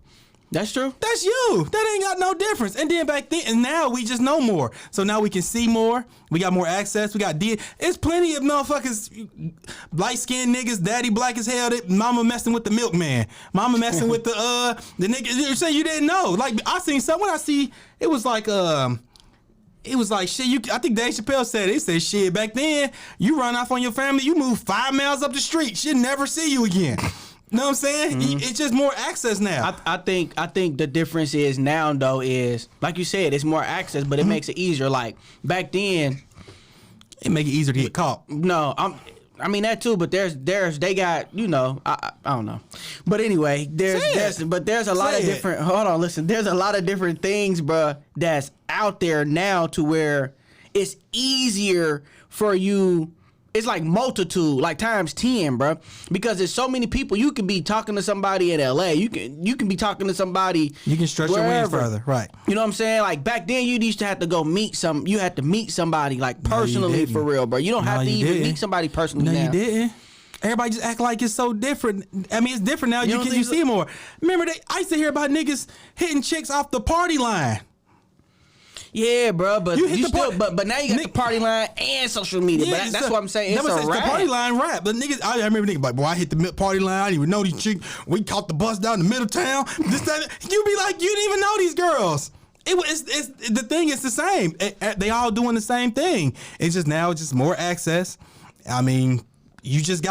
That's true. That's you. That ain't got no difference. And then back then, and now we just know more. So now we can see more. We got more access. We got It's plenty of motherfuckers, light skinned niggas, daddy black as hell. That mama messing with the milkman. Mama messing with the nigga. You say you didn't know. Like I seen someone. It was like shit. I think Dave Chappelle said it. He said shit. Back then, you run off on your family. You move 5 miles up the street. She'll never see you again. Know what I'm saying? Mm-hmm. It's just more access now. I think the difference is now though is like you said, it's more access, but it makes it easier. Like back then, it make it easier to get caught. No, I mean that too, but they got I don't know, but anyway there's a lot of different. Hold on, listen. There's a lot of different things, bruh, that's out there now to where it's easier for you. It's like multitude, like times 10, bro. Because there's so many people. You can be talking to somebody in LA. You can be talking to somebody. You can stretch your wings further, right? You know what I'm saying? Like back then, you used to have to go meet You had to meet somebody like personally for real, bro. You don't have to even meet somebody personally. No, now. you didn't. Everybody just act like it's so different. I mean, it's different now. You see more. Remember, I used to hear about niggas hitting chicks off the party line. Yeah, bro, but but now you got the party line and social media. Yeah, but that's what I'm saying. It's a rap. The party line rap. But niggas, I remember niggas like, boy, I hit the party line. I didn't even know these chicks. We caught the bus down the middle of town. You be like, you didn't even know these girls. It's the thing is the same. They all doing the same thing. It's just now it's just more access. I mean, you just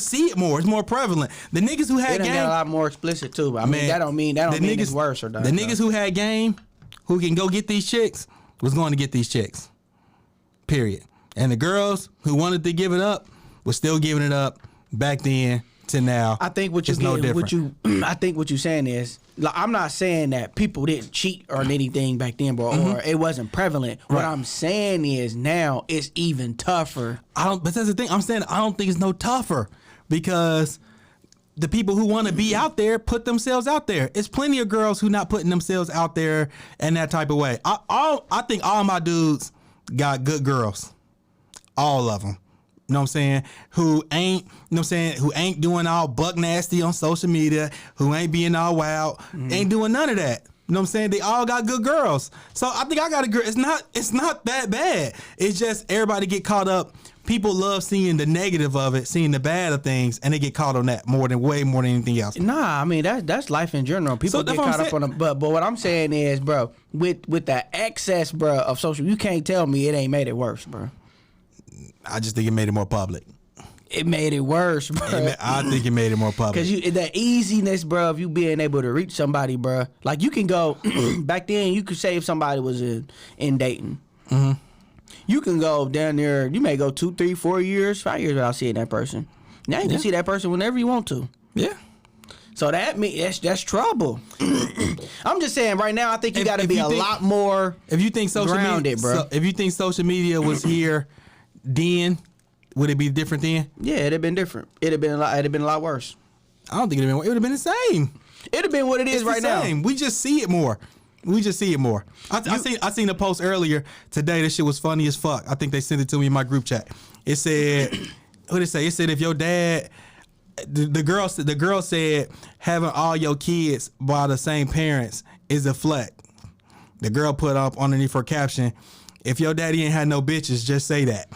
see it more. It's more prevalent. The niggas who had game got a lot more explicit too. But I mean, that don't mean it's worse or nothing. The niggas who had game, who can go get these chicks, was going to get these chicks. Period. And the girls who wanted to give it up was still giving it up back then to now. I think what I think what you're saying is, like, I'm not saying that people didn't cheat or anything back then, bro, or it wasn't prevalent. Right. What I'm saying is now it's even tougher. But that's the thing. I'm saying I don't think it's no tougher because the people who want to be out there put themselves out there. It's plenty of girls who not putting themselves out there in that type of way. I think all my dudes got good girls. All of them. You know what I'm saying? Who ain't doing all buck nasty on social media, who ain't being all wild, ain't doing none of that. You know what I'm saying? They all got good girls. So I think I got a girl. It's not that bad. It's just everybody get caught up. People love seeing the negative of it, seeing the bad of things, and they get caught on that way more than anything else. Nah, I mean that's life in general. People get caught up on them. But what I'm saying is, bro, with the excess, bro, of social, you can't tell me it ain't made it worse, bro. I just think it made it more public. It made it worse, bro. I think it made it more public. Because the easiness, bro, of you being able to reach somebody, bro. Like you can go back then. You could say if somebody was in Dayton. Mm-hmm. You can go down there. You may go 2, 3, 4 years, 5 years without seeing that person. Now you can see that person whenever you want to. Yeah. So that's trouble. I'm just saying right now. I think you got to be a lot more. If you think social grounded, media, bro. If you think social media was here, then would it be different then? Yeah, it'd have been different. It'd have been a lot worse. I don't think it would have been the same. It'd have been what it is right now. We just see it more. I seen a post earlier today. This shit was funny as fuck. I think they sent it to me in my group chat. It said, what did it say? It said if your dad, the girl said having all your kids by the same parents is a flex. The girl put up underneath her caption, if your daddy ain't had no bitches, just say that.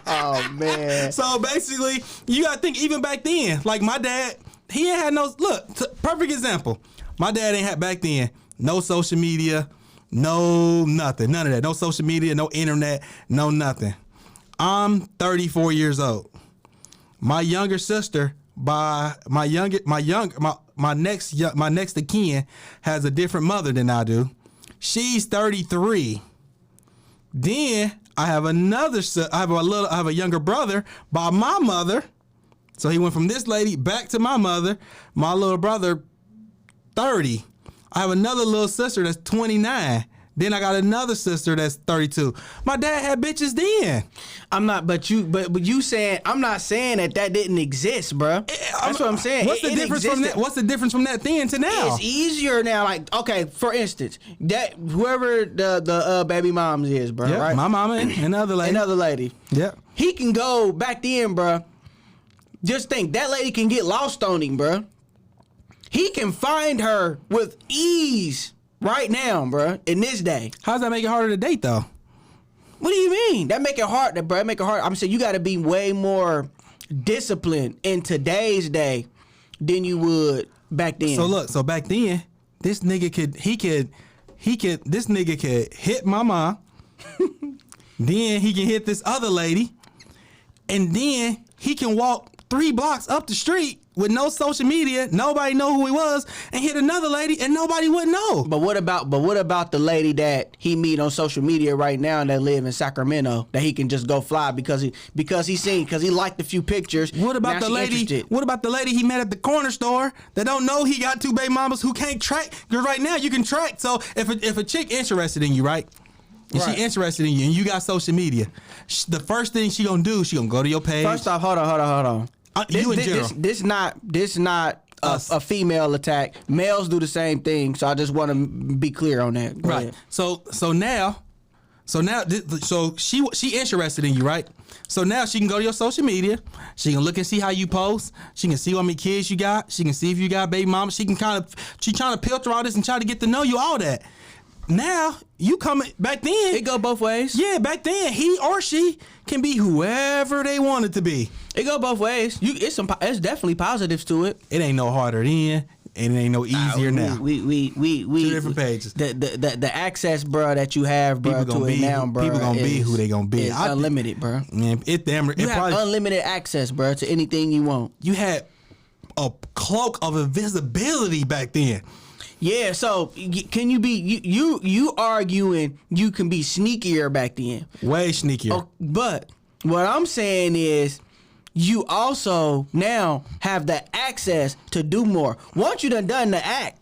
Oh man. So basically, you gotta think even back then, like my dad, he ain't had no perfect example. My dad ain't had back then no social media, no nothing, none of that. No social media, no internet, no nothing. I'm 34 years old. My younger sister, my next of kin has a different mother than I do. She's 33. Then I have I have a younger brother by my mother. So he went from this lady back to my mother. My little brother, 30. I have another little sister that's 29. Then I got another sister that's 32. My dad had bitches then. But you saying I'm not saying that didn't exist, bro. That's what I'm saying. What's the difference from that? What's the difference from that then to now? It's easier now. Like, okay, for instance, that whoever the baby moms is, bro. Yep, right? My mama and another lady. Another lady. Yep. He can go back then, bro. Just think that lady can get lost on him, bro. He can find her with ease right now, bro, in this day. How does that make it harder to date, though? What do you mean? That make it hard, bro. Make it hard. I'm saying you got to be way more disciplined in today's day than you would back then. So look, so back then, this nigga could hit my mom, then he can hit this other lady, and then he can walk 3 blocks up the street with no social media, nobody know who he was, and hit another lady and nobody would know. But what about the lady that he meet on social media right now that live in Sacramento that he can just go fly because he liked a few pictures? What about the lady? Interested. What about the lady he met at the corner store that don't know he got 2 baby mamas who can't track? Because right now you can track. So if a chick interested in you, right? And Right. she interested in you and you got social media, the first thing she gonna do, she gonna go to your page. First off, hold on. You in general. This not a female attack. Males do the same thing, so I just want to be clear on that. Go Right. ahead. So she interested in you, right? So now she can go to your social media. She can look and see how you post. She can see how many kids you got. She can see if you got baby mama. She trying to filter all this and try to get to know you, all that. Now you coming back then. It go both ways. Yeah, back then he or she can be whoever they want it to be. It go both ways. It's definitely positives to it. It ain't no harder then, and it ain't no easier now. We 2 different pages. The access, bro, that you have, bro, People gonna to it be now, bro. people gonna be who they gonna be. It's unlimited, bro. Man, it You have probably unlimited access, bro, to anything you want. you had a cloak of invisibility back then. Yeah, so can you be you arguing you can be sneakier back then? Way sneakier. Oh, but what I'm saying is you also now have the access to do more. Once you done the act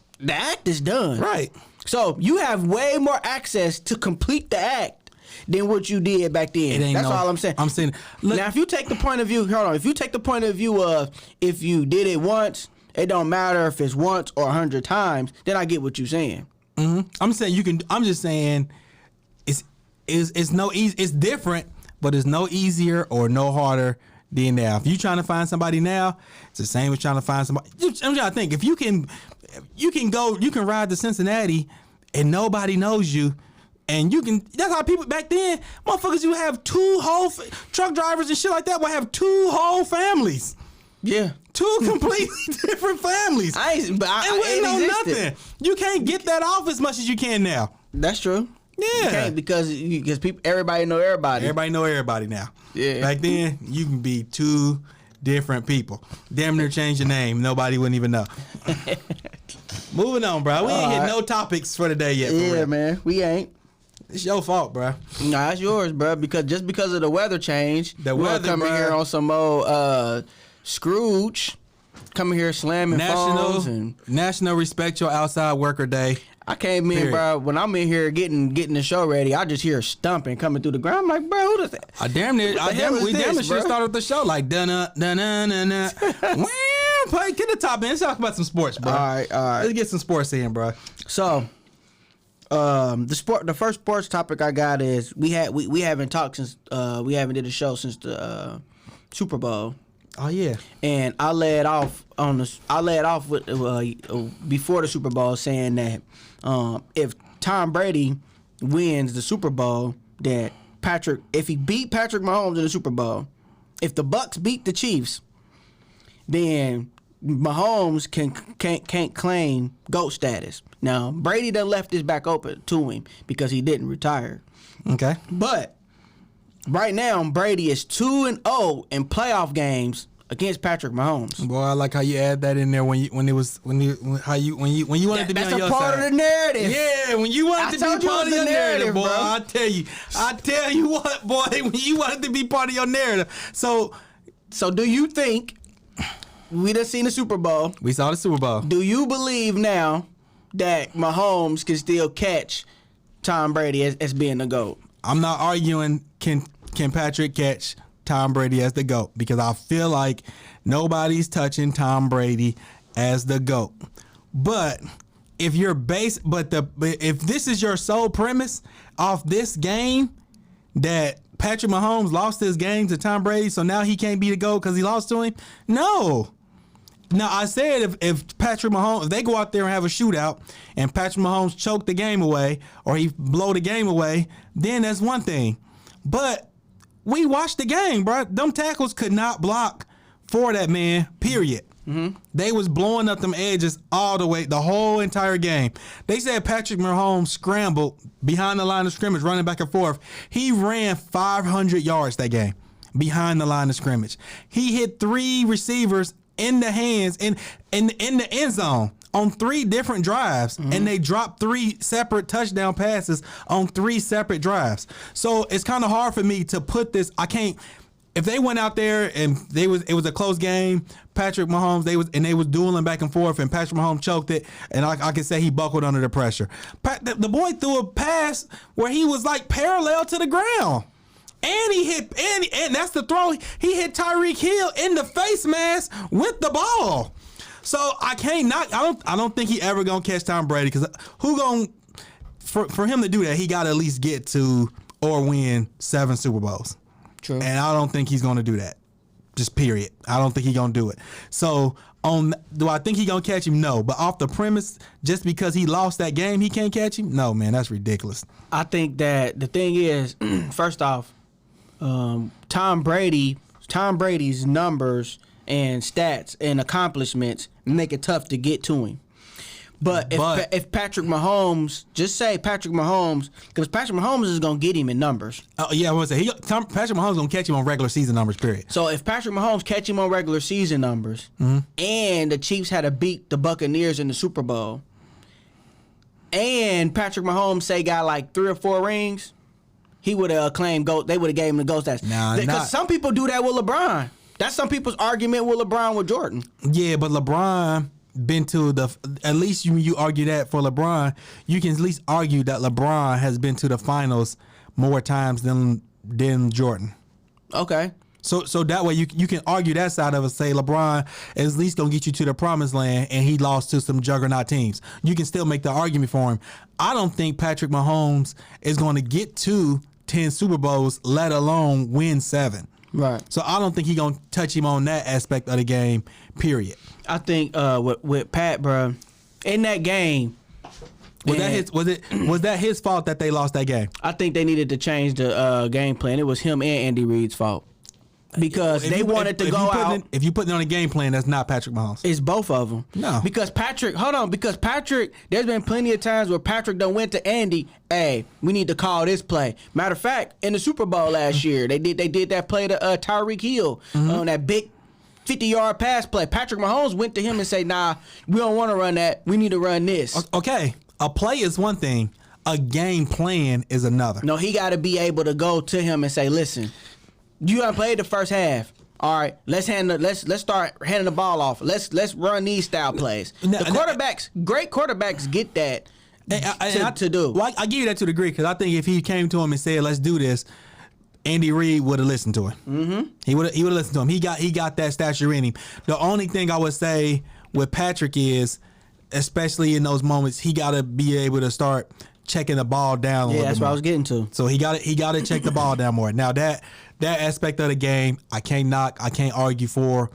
is done. Right. So you have way more access to complete the act than what you did back then. That's all I'm saying. I'm saying, look, Now, if you take the point of view, if you take the point of view of if you did it once, it don't matter if it's once or 100 times, then I get what you're saying. I'm saying you can. I'm just saying, it's no easy. It's different, but it's no easier or no harder than now. If you trying to find somebody now, it's the same as trying to find somebody. I'm trying to think. If you can ride to Cincinnati and nobody knows you. And you can, that's how people back then, motherfuckers, you have 2 whole truck drivers and shit like that would have 2 whole families. Yeah. 2 completely different families. It It wouldn't know nothing. You can't get that off as much as you can now. That's true. Yeah. You can't because people, everybody know everybody. Everybody know everybody now. Yeah. Back then, you can be 2 different people. Damn near change your name. Nobody wouldn't even know. Moving on, bro. We ain't hit no topics for today yet. Yeah, For real. man. We ain't. It's your fault, bro. Nah, it's yours, bro. Because of the weather change, The we're weather, coming bruh. here on some old Scrooge, coming here slamming phones and National Respect Your Outside Worker Day. I came in, Period. bro. When I'm in here getting the show ready, I just hear stumping coming through the ground. I'm like, bro, who does that? We damn near should have started the show like dun dun dun dun dun. Play, get the top in. Let's talk about some sports, bro. All right. Let's get some sports in, bro. So, the first sports topic I got is we haven't talked since we haven't did a show since the Super Bowl. Oh yeah. And I led off with before the Super Bowl saying that if Tom Brady wins the Super Bowl, that if he beat Patrick Mahomes in the Super Bowl, if the Bucks beat the Chiefs, then Mahomes can't claim GOAT status. Now Brady done left his back open to him because he didn't retire. Okay. But right now, Brady is 2-0 in playoff games against Patrick Mahomes. Boy, I like how you add that in there when you wanted to be on your side. That's a part of the narrative. Yeah, when you wanted to be part of your narrative, boy. bro. I tell you what, boy. When you wanted to be part of your narrative, so do you think we done seen the Super Bowl? we saw the Super Bowl. Do you believe now that Mahomes can still catch Tom Brady as being the GOAT? I'm not arguing can Patrick catch Tom Brady as the GOAT because I feel like nobody's touching Tom Brady as the GOAT. But if if this is your sole premise off this game that Patrick Mahomes lost his game to Tom Brady, so now he can't be the GOAT because he lost to him, no. Now, I said if Patrick Mahomes, if they go out there and have a shootout and Patrick Mahomes choke the game away or he blow the game away, then that's one thing. But we watched the game, bro. Them tackles could not block for that man, period. Mm-hmm. They was blowing up them edges all the way, the whole entire game. They said Patrick Mahomes scrambled behind the line of scrimmage, running back and forth. He ran 500 yards that game behind the line of scrimmage. He hit 3 receivers in the hands, in the end zone on 3 different drives, and they dropped 3 separate touchdown passes on 3 separate drives. So it's kind of hard for me to put this. I can't. If they went out there and it was a close game, Patrick Mahomes, they was dueling back and forth, and Patrick Mahomes choked it, and I can say he buckled under the pressure. The boy threw a pass where he was like parallel to the ground. And he hit, and that's the throw. He hit Tyreek Hill in the face mask with the ball. So I can't knock. I don't think he ever gonna catch Tom Brady, because for him to do that, he got to at least get to or win 7 Super Bowls. True. And I don't think he's gonna do that. Just period. I don't think he's gonna do it. So do I think he's gonna catch him? No. But off the premise, just because he lost that game, he can't catch him? No, man, that's ridiculous. I think that the thing is, first off, Tom Brady's numbers and stats and accomplishments make it tough to get to him. But if Patrick Mahomes, just say Patrick Mahomes, because Patrick Mahomes is going to get him in numbers. Oh yeah, I was say Patrick Mahomes going to catch him on regular season numbers. Period. So if Patrick Mahomes catch him on regular season numbers, and the Chiefs had to beat the Buccaneers in the Super Bowl, and Patrick Mahomes say got like 3 or 4 rings, he would have claimed GOAT. They would have gave him the GOAT stats. Because some people do that with LeBron. That's some people's argument with LeBron with Jordan. Yeah, but LeBron been to at least you argue that for LeBron, you can at least argue that LeBron has been to the finals more times than Jordan. Okay. So that way you can argue that side of it. Say LeBron is at least gonna get you to the promised land, and he lost to some juggernaut teams. You can still make the argument for him. I don't think Patrick Mahomes is going to get to 10 Super Bowls, let alone win 7. Right. So I don't think he's gonna touch him on that aspect of the game. Period. I think with Pat, bro, in that game. Was that his fault that they lost that game? I think they needed to change the game plan. It was him and Andy Reid's fault. Because they wanted to go out. If you put it on a game plan, that's not Patrick Mahomes. It's both of them. No. Because Patrick, there's been plenty of times where Patrick done went to Andy, hey, we need to call this play. Matter of fact, in the Super Bowl last year, they did that play to Tyreek Hill on that big 50-yard pass play. Patrick Mahomes went to him and said, nah, we don't want to run that. We need to run this. Okay. A play is one thing. A game plan is another. No, he got to be able to go to him and say, listen, you haven't played the first half. All right, let's start handing the ball off. Let's run these style plays. Great quarterbacks get that to do. Well, I give you that to a degree, because I think if he came to him and said, let's do this, Andy Reid would have listened to him. Mm-hmm. He would have listened to him. He got that stature in him. The only thing I would say with Patrick is, especially in those moments, he got to be able to start checking the ball down a little bit more. That's what I was getting to. So he got to check the ball down more. Now that aspect of the game, I can't argue for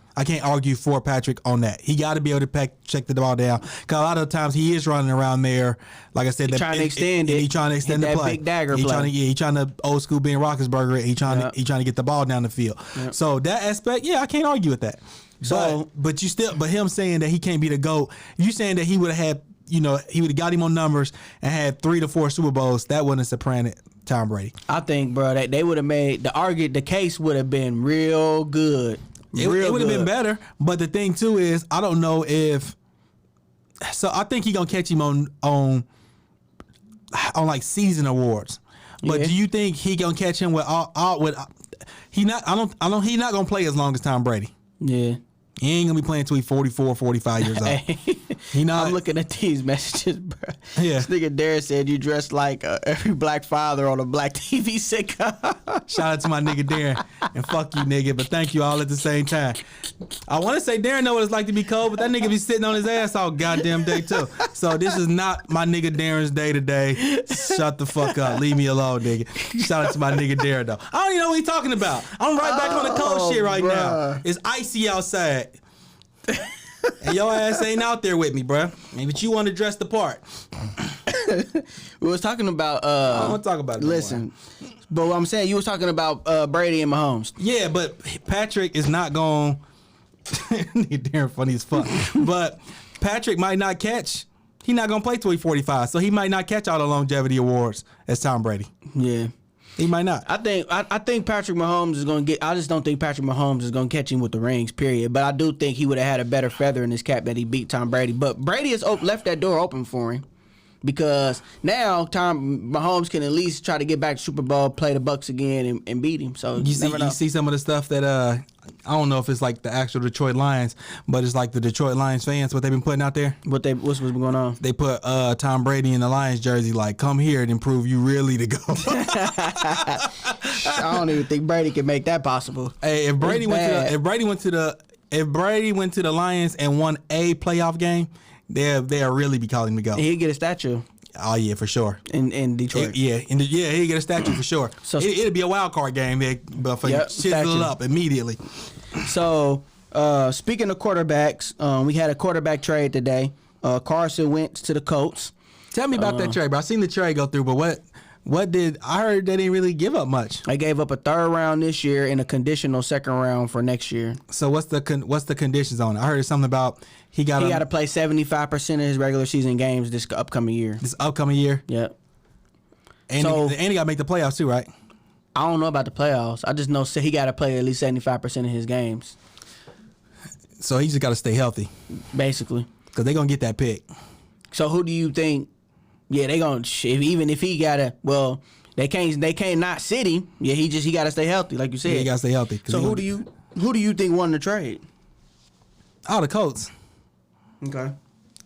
Patrick on that. He got to be able to check the ball down, because a lot of the times he is running around there, like I said, He's trying to extend it. He's trying to extend the that play. Big dagger play. He's trying to old school Ben Roethlisberger. He trying to get the ball down the field. Yep. So that aspect, I can't argue with that. So, but him saying that he can't be the GOAT, you saying that he would have had, he would have got him on numbers and had 3 to 4 Super Bowls, that wouldn't have supplanted Tom Brady. I think, bro, that they would have made the case would have been real good. It would have been better. But the thing too is, I don't know if. So I think he gonna catch him on like season awards. But do you think he gonna catch him with he not gonna play as long as Tom Brady. Yeah. He ain't gonna be playing until he's 44, 45 years old. I'm looking at these messages, bro. Yeah. This nigga Darren said you dressed like every black father on a black TV sitcom. Shout out to my nigga Darren, and fuck you, nigga, but thank you all at the same time. I want to say Darren know what it's like to be cold, but that nigga be sitting on his ass all goddamn day too. So this is not my nigga Darren's day today. Shut the fuck up. Leave me alone, nigga. Shout out to my nigga Darren though. I don't even know what he's talking about. I'm right back on the cold shit right now. It's icy outside. And your ass ain't out there with me, bruh. But you want to dress the part. We was talking about. I don't want to talk about it. Listen, but what I'm saying, you was talking about Brady and Mahomes. Yeah, but Patrick is not going. Darren funny as fuck. But Patrick might not catch. He's not gonna play till he's 45, so he might not catch all the longevity awards as Tom Brady. Yeah. He might not. I think Patrick Mahomes is going to get. I just don't think Patrick Mahomes is going to catch him with the rings. Period. But I do think he would have had a better feather in his cap that he beat Tom Brady. But Brady has left that door open for him because now Tom Mahomes can at least try to get back to Super Bowl, play the Bucs again, and beat him. So you see some of the stuff that I don't know if it's like the actual Detroit Lions, but it's like the Detroit Lions fans what they've been putting out there. What's been going on? They put Tom Brady in the Lions jersey, like, come here and prove you really to go. I don't even think Brady can make that possible. Hey, if Brady went to the Lions and won a playoff game, they'll really be calling him to go. He'd get a statue. Oh yeah, for sure. In Detroit. He'd get a statue for sure. So it'd be a wild card game, but for chisel it up immediately. So speaking of quarterbacks, we had a quarterback trade today. Carson Wentz to the Colts. Tell me about that trade, bro. I seen the trade go through, but what did I heard they didn't really give up much. They gave up a third round this year and a conditional second round for next year. So what's the conditions on it? I heard something about he got to play 75% of his regular season games this upcoming year. Yep. And he got to make the playoffs too, right? I don't know about the playoffs. I just know he got to play at least 75% of his games. So he just got to stay healthy, basically, because they're gonna get that pick. So who do you think? Yeah, they gonna even if he gotta. Well, they can't not sit him. Yeah, he gotta stay healthy, like you said. Yeah, he gotta stay healthy. So who do you think won the trade? Oh, the Colts. Okay.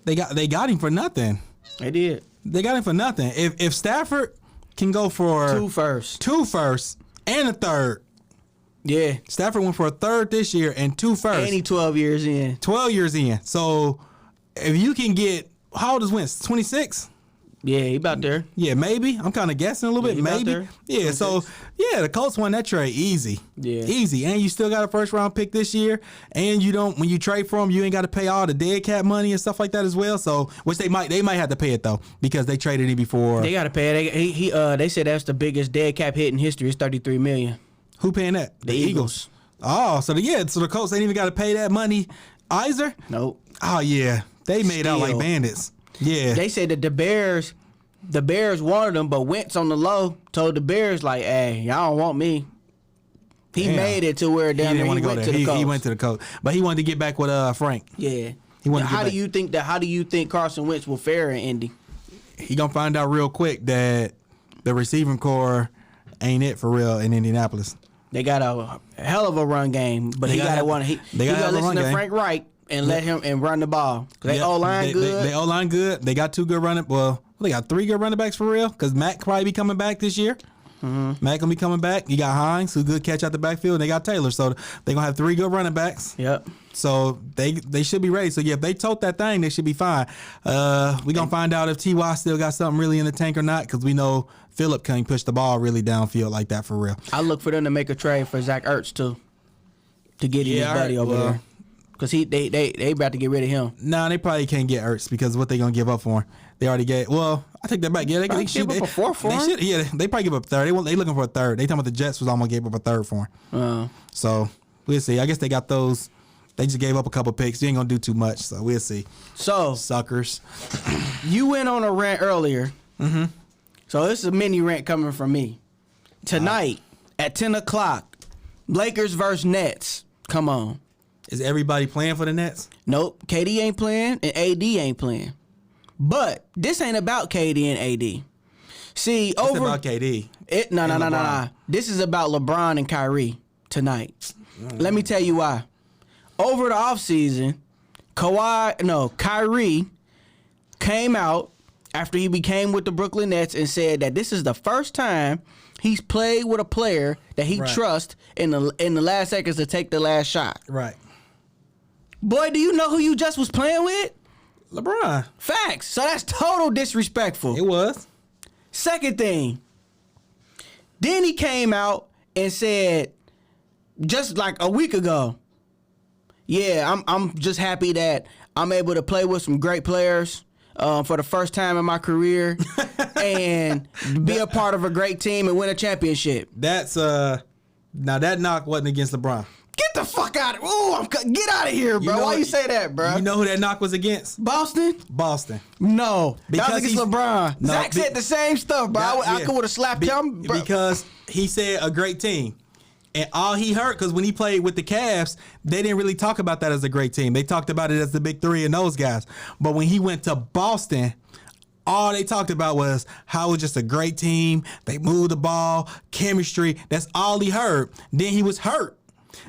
They got him for nothing. They did. They got him for nothing. If Stafford can go for two firsts and a third. Yeah. Stafford went for a third this year and 2 firsts. And he 12 years in. 12 years in. So if you can get, how old is Wentz? 26? Yeah, he about there. Yeah, maybe. I'm kind of guessing a little bit. Maybe. Yeah, 26. So, the Colts won that trade easy. Yeah. Easy. And you still got a first round pick this year. And when you trade for him, you ain't got to pay all the dead cap money and stuff like that as well. So, which they might have to pay it though, because they traded him before. They got to pay it. They said that's the biggest dead cap hit in history. It's $33 million. Who paying that? The Eagles. Oh, so the Colts ain't even got to pay that money either? Nope. Oh, yeah. They made out like bandits. Yeah. They said that the Bears wanted him, but Wentz on the low told the Bears, like, hey, y'all don't want me. He made it to where down there he went to the Colts. He went to the Colts. But he wanted to get back with Frank. Yeah. How do you think Carson Wentz will fare in Indy? He gonna find out real quick that the receiving core ain't it for real in Indianapolis. They got a hell of a run game, but he got to listen to Frank Reich and let him and run the ball. They O-line good. They O-line good. They got 2 good running. Well, they got 3 good running backs for real, because Matt probably be coming back this year. Mm-hmm. Matt gonna be coming back. You got Hines, who good catch out the backfield, and they got Taylor. So they gonna have 3 good running backs. Yep. So they should be ready. So yeah, if they tote that thing, they should be fine. We gonna find out if T.Y. still got something really in the tank or not, because we know Phillip can't push the ball really downfield like that for real. I look for them to make a trade for Zach Ertz too, to get his buddy over there. Because they about to get rid of him. Nah, they probably can't get Ertz because what they gonna give up for him. They already get. Well, I take that back. Yeah, they give up a fourth for him. Yeah, they probably give up a third. They looking for a third. They talking about the Jets was almost gave up a third for him. So we'll see. I guess they got those. They just gave up a couple picks. You ain't gonna do too much. So we'll see. So suckers. You went on a rant earlier. Mm-hmm. So this is a mini rant coming from me. Tonight at 10 o'clock, Lakers versus Nets. Come on. Is everybody playing for the Nets? Nope. KD ain't playing and AD ain't playing. But this ain't about KD and AD. See, it's about KD. No. This is about LeBron and Kyrie tonight. Let me tell you why. Over the offseason, Kyrie came out after he became with the Brooklyn Nets and said that this is the first time he's played with a player that he trusts in the last seconds to take the last shot. Right. Boy, do you know who you just was playing with? LeBron. Facts. So that's total disrespectful. It was. Second thing. Then he came out and said, just like a week ago, I'm just happy that I'm able to play with some great players for the first time in my career and be a part of a great team and win a championship. That's now that knock wasn't against LeBron. Get the fuck out of get out of here, bro. Why you say that, bro? You know who that knock was against? Boston? Because No. That was against LeBron. No, Zach said the same stuff, bro. I could have slapped him, bro. Because he said a great team. And all he heard, because when he played with the Cavs, they didn't really talk about that as a great team. They talked about it as the big three and those guys. But when he went to Boston, all they talked about was how it was just a great team. They moved the ball, chemistry. That's all he heard. Then he was hurt.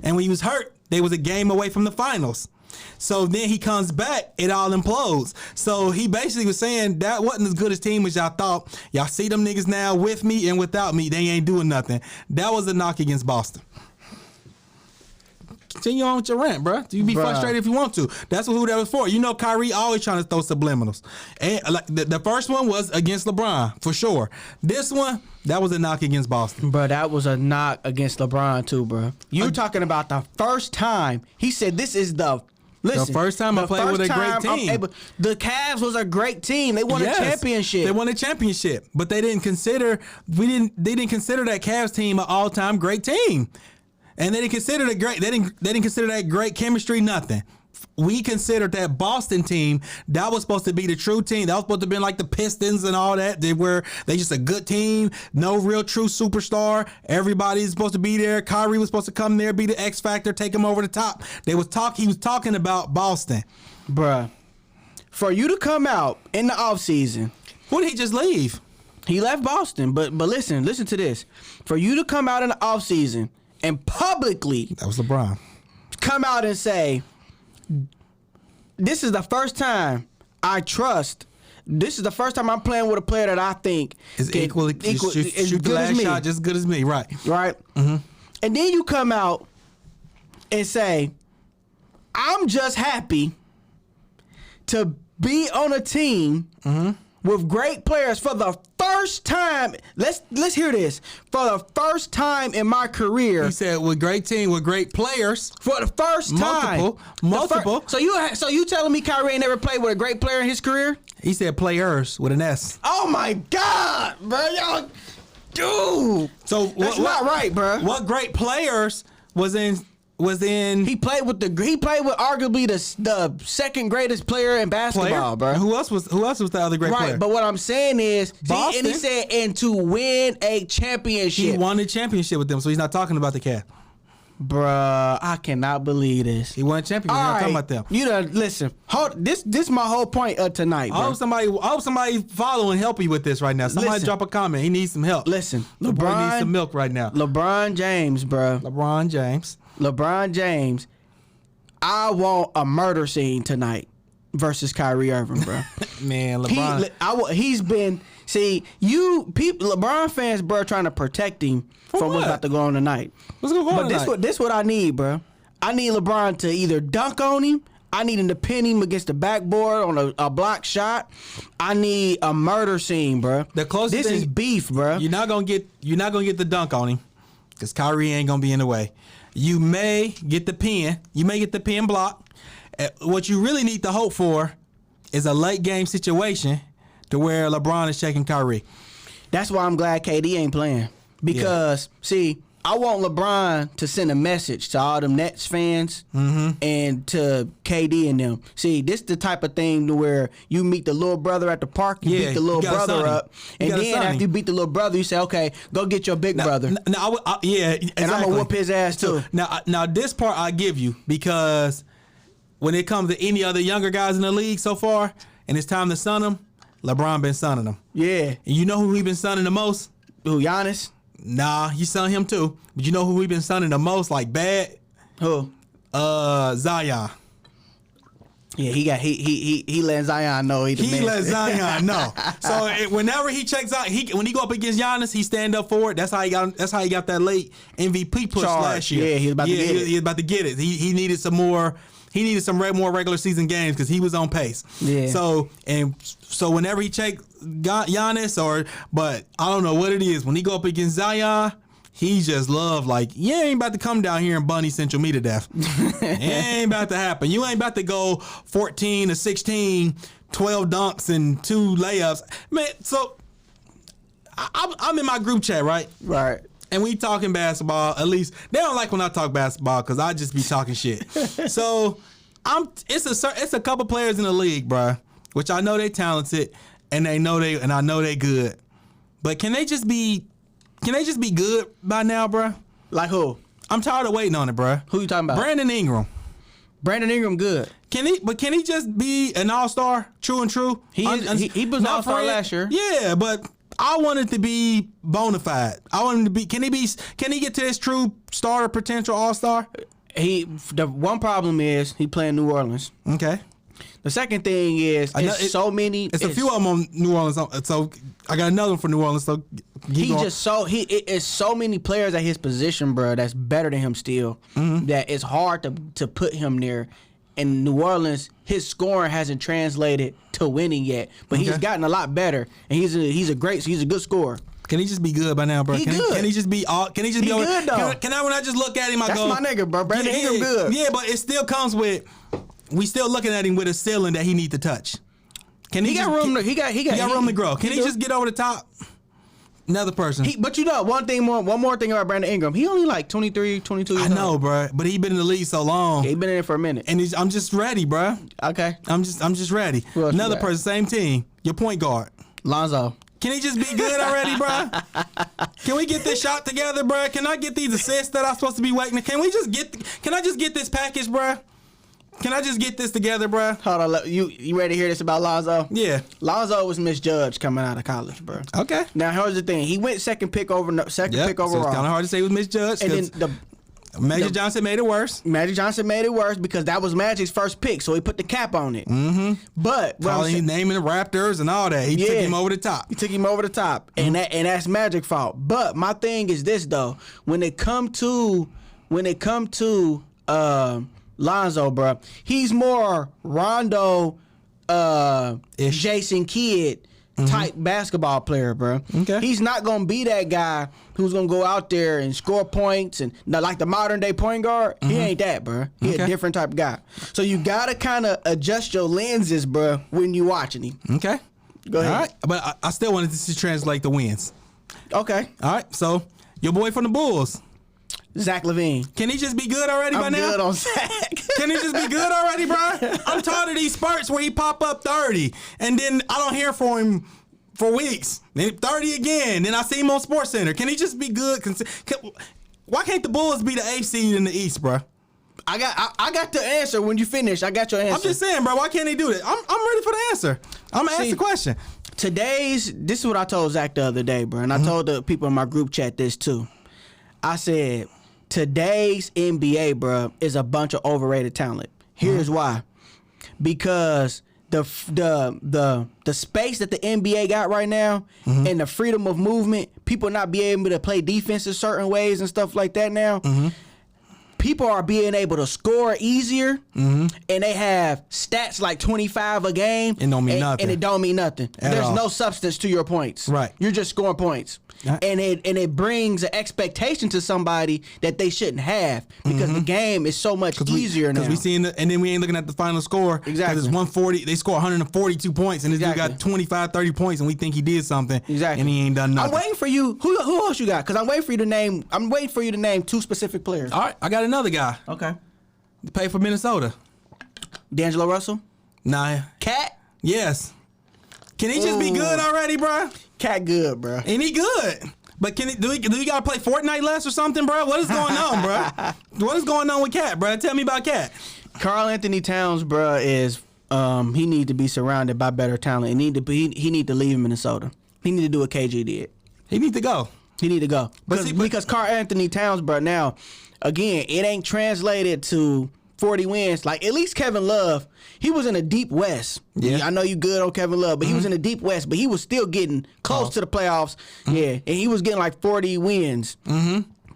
And when he was hurt, they was a game away from the finals. So then he comes back, it all implodes. So he basically was saying that wasn't as good a team as y'all thought. Y'all see them niggas now with me and without me, they ain't doing nothing. That was a knock against Boston. Continue on with your rant, bro. You be frustrated if you want to. That's who that was for. You know, Kyrie always trying to throw subliminals. And like the first one was against LeBron, for sure. This one, that was a knock against Boston. Bro, that was a knock against LeBron, too, bro. You talking about the first time. He said this is the... Listen, the first time I played with a great team. The Cavs was a great team. They won a championship. They won a championship, but they didn't consider They didn't consider that Cavs team an all-time great team, and they didn't consider the great. They didn't consider that great chemistry. Nothing. We considered that Boston team, that was supposed to be the true team. That was supposed to be like the Pistons and all that. They just a good team, no real true superstar. Everybody's supposed to be there. Kyrie was supposed to come there, be the X factor, take him over the top. He was talking about Boston. Bruh, for you to come out in the offseason. When did he just leave? He left Boston, but listen to this. For you to come out in the offseason and publicly. That was LeBron. Come out and say, this is the first time I trust. This is the first time I'm playing with a player that I think is equally shoot the last shot just as good as me, right? Right. Mm-hmm. And then you come out and say, I'm just happy to be on a team with great players for the first time. Let's hear this. For the first time in my career. He said with great team, with great players. For the first time. Multiple. So you telling me Kyrie ain't never played with a great player in his career? He said players with an S. Oh my God, bro. Y'all, dude. So that's not right, bro. What great players was in He played with arguably the second greatest player in basketball, bro. Who else was the other great player? Right, but what I'm saying is, Boston. And he said, and to win a championship. He won the championship with them, so he's not talking about the Cavs. Bruh, I cannot believe this. He won a championship. He's not talking about them. You know, listen. This is my whole point of tonight, bro. I hope somebody follow and help you with this right now. Somebody drop a comment. He needs some help. Listen, LeBron needs some milk right now. LeBron James, bro. LeBron James. I want a murder scene tonight versus Kyrie Irving, bro. Man, LeBron. He's been. See, LeBron fans, bro, trying to protect him from what's about to go on tonight. What's going on tonight? But this what I need, bro. I need LeBron to either dunk on him. I need him to pin him against the backboard on a block shot. I need a murder scene, bro. This is beef, bro. You're not gonna get the dunk on him because Kyrie ain't gonna be in the way. You may get the pin. You may get the pin block. What you really need to hope for is a late game situation to where LeBron is checking Kyrie. That's why I'm glad KD ain't playing. Because, see, I want LeBron to send a message to all them Nets fans and to KD and them. See, this the type of thing to where you meet the little brother at the park, you beat the little brother up, and then after you beat the little brother, you say, okay, go get your big brother. Exactly. And I'm going to whoop his ass too. Now, this part I give you because when it comes to any other younger guys in the league so far, and it's time to sun them, LeBron been sunning them. Yeah. And you know who he been sunning the most? Who, Giannis? Nah, he sun him too. But you know who we been sunning the most, like bad? Who? Zion. Yeah, he let Zion know he the man. He let Zion know. So whenever he checks out, when he go up against Giannis, he stand up for it. That's how he got that late MVP push last year. Yeah, he was about to get it. He was about to get it. He needed some more. He needed some more regular season games because he was on pace. Yeah. So whenever he check Giannis but I don't know what it is when he go up against Zion, he just loved, like, you ain't about to come down here and bunny central me to death. It ain't about to happen. You ain't about to go 14 to 16, 12 dunks and 2 layups. Man, so I'm in my group chat, right? Right. And we talking basketball. At least they don't like when I talk basketball because I just be talking shit. So it's a couple players in the league, bro, which I know they talented and I know they good. But can they just be good by now, bro? Like who? I'm tired of waiting on it, bro. Who you talking about? Brandon Ingram. Brandon Ingram good. Can he just be an all-star? True and true. He was an all-star last year. Yeah, but I want it to be bona fide. I want him to be. Can he get to his true starter potential all-star? The one problem is he playing New Orleans. Okay. The second thing is so many. It's a few of them on New Orleans. So I got another one for New Orleans. So it's so many players at his position, bro. That's better than him still. Mm-hmm. That it's hard to put him there. In New Orleans, his scoring hasn't translated to winning yet, but he's gotten a lot better, and he's a good scorer. Can he just be good by now, bro? Can he just be all? Can he just be good though? Can I when I just look at him, That's my nigga, bro. Brandon Ingram good. Yeah, but it still comes with we still looking at him with a ceiling that he need to touch. Can he got room to grow? Can he just get over the top? Another person. But one more thing about Brandon Ingram. He only like 23, 22 years old. I know, bro. But he been in the league so long. Yeah, he been in it for a minute. And I'm just ready, bro. Okay. I'm just ready. Another person, same team. Your point guard. Lonzo. Can he just be good already, bro? Can we get this shot together, bro? Can I get these assists that I'm supposed to be waiting? Can I just get this package, bro? Can I just get this together, bro? Hold on, you ready to hear this about Lonzo? Yeah. Lonzo was misjudged coming out of college, bro. Okay. Now here's the thing: he went second pick overall. So it's kind of hard to say he was misjudged. And then Magic Johnson made it worse. Magic Johnson made it worse because that was Magic's first pick, so he put the cap on it. Mm-hmm. But naming the Raptors and all that, he took him over the top. Mm-hmm. and that's Magic's fault. But my thing is this though: when it come to Lonzo, bro, he's more Rondo, Jason Kidd type basketball player, bro. Okay. He's not gonna be that guy who's gonna go out there and score points and like the modern day point guard. He ain't that, bro. He a different type of guy. So you gotta kind of adjust your lenses, bro, when you watching him. Okay. Go ahead. All right, but I still wanted to translate the wins. Okay. All right. So your boy from the Bulls. Zach LaVine. Can he just be good already by now? I'm good on Zach. Can he just be good already, bro? I'm tired of these spurts where he pop up 30 and then I don't hear from him for weeks. Then 30 again. Then I see him on SportsCenter. Can he just be good? Why can't the Bulls be the 8th seed in the East, bro? I got the answer when you finish. I got your answer. I'm just saying, bro. Why can't he do that? I'm ready for the answer. I'm gonna ask the question. This is what I told Zach the other day, bro, and I told the people in my group chat this too. I said, today's NBA, bro, is a bunch of overrated talent. Here's why. Because the space that the NBA got right now and the freedom of movement, people not being able to play defense in certain ways and stuff like that now. People are being able to score easier, and they have stats like 25 a game. It don't mean nothing. And it don't mean nothing. There's no substance to your points. Right. You're just scoring points. And it brings an expectation to somebody that they shouldn't have because the game is so much easier now. Because we seeing and then we ain't looking at the final score. Exactly. Because it's 140. They score 142 points, and this dude got 25, 30 points, and we think he did something. Exactly. And he ain't done nothing. I'm waiting for you. Who else you got? Because I'm waiting for you to name 2 specific players. All right, I got another guy. Okay. To pay for Minnesota. D'Angelo Russell? Nah. Cat? Yes. Can he just be good already, bro? Cat good, bro. And he good. But do we gotta play Fortnite less or something, bro? What is going on, bro? What is going on with Cat, bro? Tell me about Cat. Karl Anthony Towns, bro, is he need to be surrounded by better talent. He need to leave Minnesota. He need to do what KG did. He need to go. Because Karl Anthony Towns, bro, now again, it ain't translated to 40 wins. Like, at least Kevin Love, he was in a deep West. Yeah. I know you good on Kevin Love, but he was in a deep West, but he was still getting close to the playoffs. Yeah, and he was getting like 40 wins.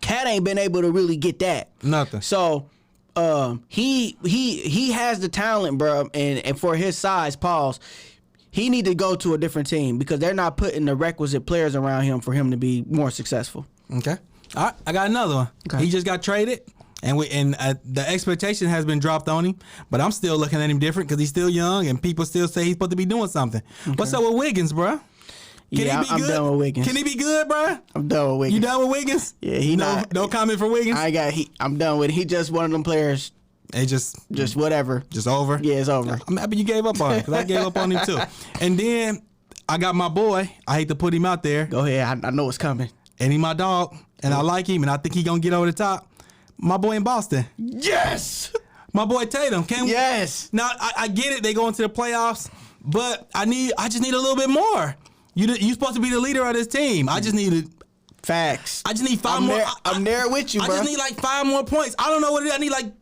Cat ain't been able to really get that. Nothing. So he has the talent, bro, and for his size, pause, he need to go to a different team because they're not putting the requisite players around him for him to be more successful. Okay. All right, I got another one. Okay. He just got traded, and the expectation has been dropped on him. But I'm still looking at him different because he's still young, and people still say he's supposed to be doing something. Okay. What's up with Wiggins, bro? I'm done with Wiggins. Can he be good, bro? I'm done with Wiggins. You done with Wiggins? Yeah, no comment for Wiggins. I'm done with it. He just one of them players. They just whatever. Just over. Yeah, it's over. I'm happy you gave up on him because I gave up on him too. And then I got my boy. I hate to put him out there. Go ahead. I know it's coming. And he my dog, and I like him, and I think he gonna get over the top. My boy in Boston. Yes. My boy Tatum. Yes. Now I get it. They go into the playoffs, but I just need a little bit more. You supposed to be the leader of this team. I just need facts. I just need 5 more. I'm there with you, bro. I just need like 5 more points. I don't know what it is.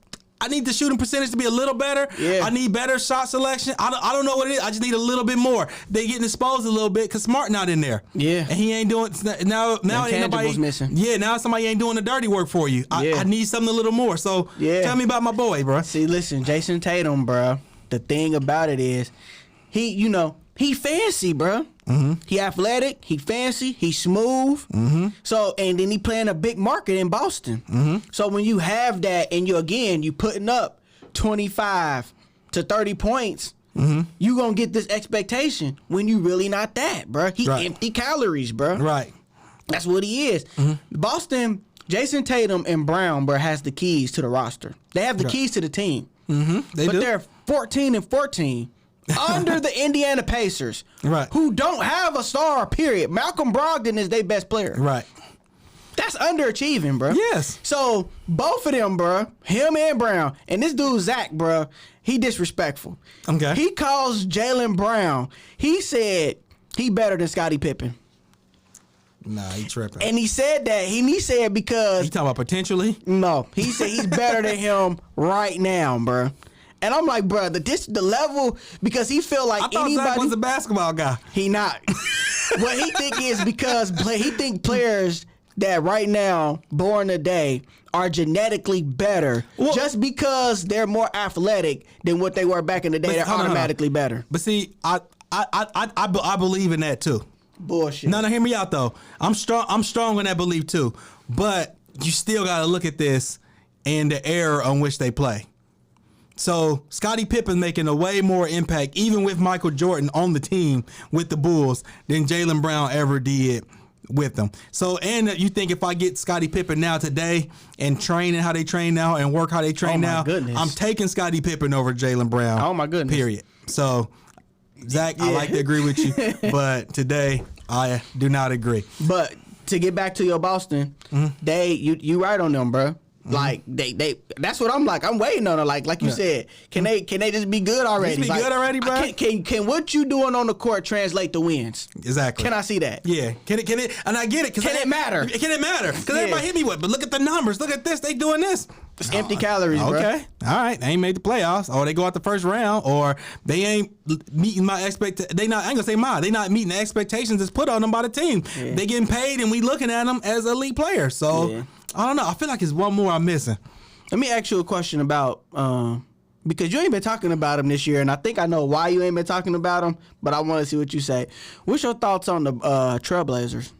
I need the shooting percentage to be a little better. Yeah. I need better shot selection. I don't know what it is. I just need a little bit more. They getting exposed a little bit because Smart not in there. Yeah. And he ain't doing now ain't nobody missing. Yeah, now somebody ain't doing the dirty work for you. I need something a little more. So tell me about my boy, bro. See, listen, Jason Tatum, bro. The thing about it is, he fancy, bro. Mm-hmm. He athletic, he fancy, he smooth. Mm-hmm. So, and then he playing a big market in Boston. Mm-hmm. So when you have that and you putting up 25 to 30 points, you gonna get this expectation when you really not that, bro. He empty calories, bro. Right. That's what he is. Mm-hmm. Boston, Jason Tatum and Brown, bro, has the keys to the roster. They have the keys to the team. Mm-hmm. But they're 14-14. Under the Indiana Pacers, right? Who don't have a star, period. Malcolm Brogdon is their best player. Right. That's underachieving, bro. Yes. So, both of them, bro, him and Brown, and this dude, Zach, bro, he disrespectful. Okay. He calls Jaylen Brown. He said he better than Scottie Pippen. Nah, he tripping. And he said that. He said because... He talking about potentially? No. He said he's better than him right now, bro. And I'm like, bro, the level, because he feel like I thought anybody... Zach was a basketball guy. He not. What he think is because he think players that right now, born today, are genetically better. Well, just because they're more athletic than what they were back in the day, they're automatically better. But see, I believe in that too. Bullshit. No, hear me out though. I'm strong in that belief too. But you still got to look at this and the era on which they play. So Scottie Pippen making a way more impact, even with Michael Jordan on the team with the Bulls, than Jaylen Brown ever did with them. So, and you think if I get Scottie Pippen now today and train how they train now and work how they train now, goodness. I'm taking Scottie Pippen over Jaylen Brown. Oh my goodness. Period. So, Zach, I like to agree with you, but today I do not agree. But to get back to your Boston, you right on them, bro. Like they that's what I'm like. I'm waiting on it. Like you said, can they just be good already? Just be good already, bro. Can what you doing on the court translate to wins? Exactly. Can I see that? Yeah. Can it? And I get it. Can it matter? Can it matter? Because everybody hit me with. But look at the numbers. Look at this. They doing this. It's empty calories, bro. Okay. All right. They ain't made the playoffs, or they go out the first round, or they ain't meeting my expectations. I ain't gonna say mine. They not meeting the expectations that's put on them by the team. Yeah. They getting paid, and we looking at them as elite players. So. Yeah. I don't know. I feel like it's one more I'm missing. Let me ask you a question about because you ain't been talking about him this year, and I think I know why you ain't been talking about him, but I want to see what you say. What's your thoughts on the Trailblazers?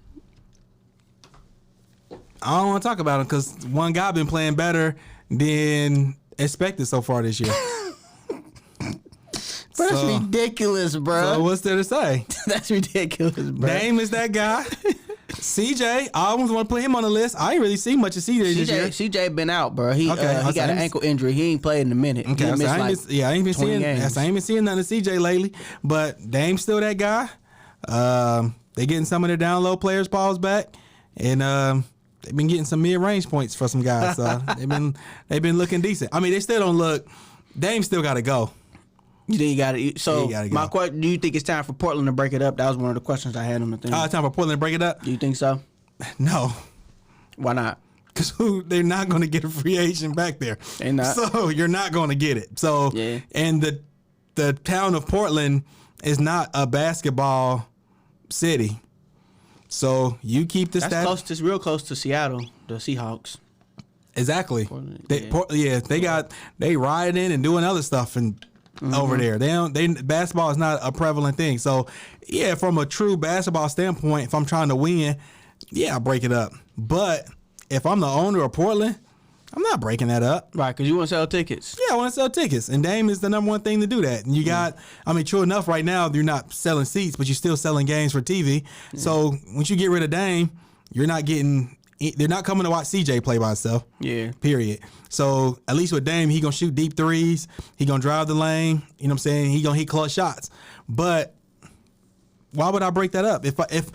I don't want to talk about him because one guy been playing better than expected so far this year. Bro, that's ridiculous, bro. So what's there to say? That's ridiculous, bro. Dame is that guy. CJ, I almost want to put him on the list. I ain't really seen much of CJ this year. CJ been out, bro. He got an ankle injury. He ain't played in a minute. Okay, I ain't been seeing nothing of CJ lately. But Dame's still that guy. They getting some of their down low players' balls back, and they've been getting some mid range points for some guys. So they've been looking decent. I mean, they still don't look. Dame still got to go. You think you got to? So go. My question: do you think it's time for Portland to break it up? That was one of the questions I had on the thing. Time for Portland to break it up? Do you think so? No. Why not? Because they're not going to get a free agent back there. They not. So you're not going to get it. So and the town of Portland is not a basketball city. So you keep the That's close. It's real close to Seattle, the Seahawks. Exactly. Portland, they riding and doing other stuff and. Over there, basketball is not a prevalent thing. So, from a true basketball standpoint, if I'm trying to win, I break it up. But if I'm the owner of Portland, I'm not breaking that up. Right, because you want to sell tickets. Yeah, I want to sell tickets. And Dame is the number one thing to do that. And you got, I mean, true enough, right now, you're not selling seats, but you're still selling games for TV. Yeah. So once you get rid of Dame, they're not coming to watch CJ play by himself. Yeah. Period. So at least with Dame, he going to shoot deep threes. He going to drive the lane. You know what I'm saying? He going to hit clutch shots. But why would I break that up? If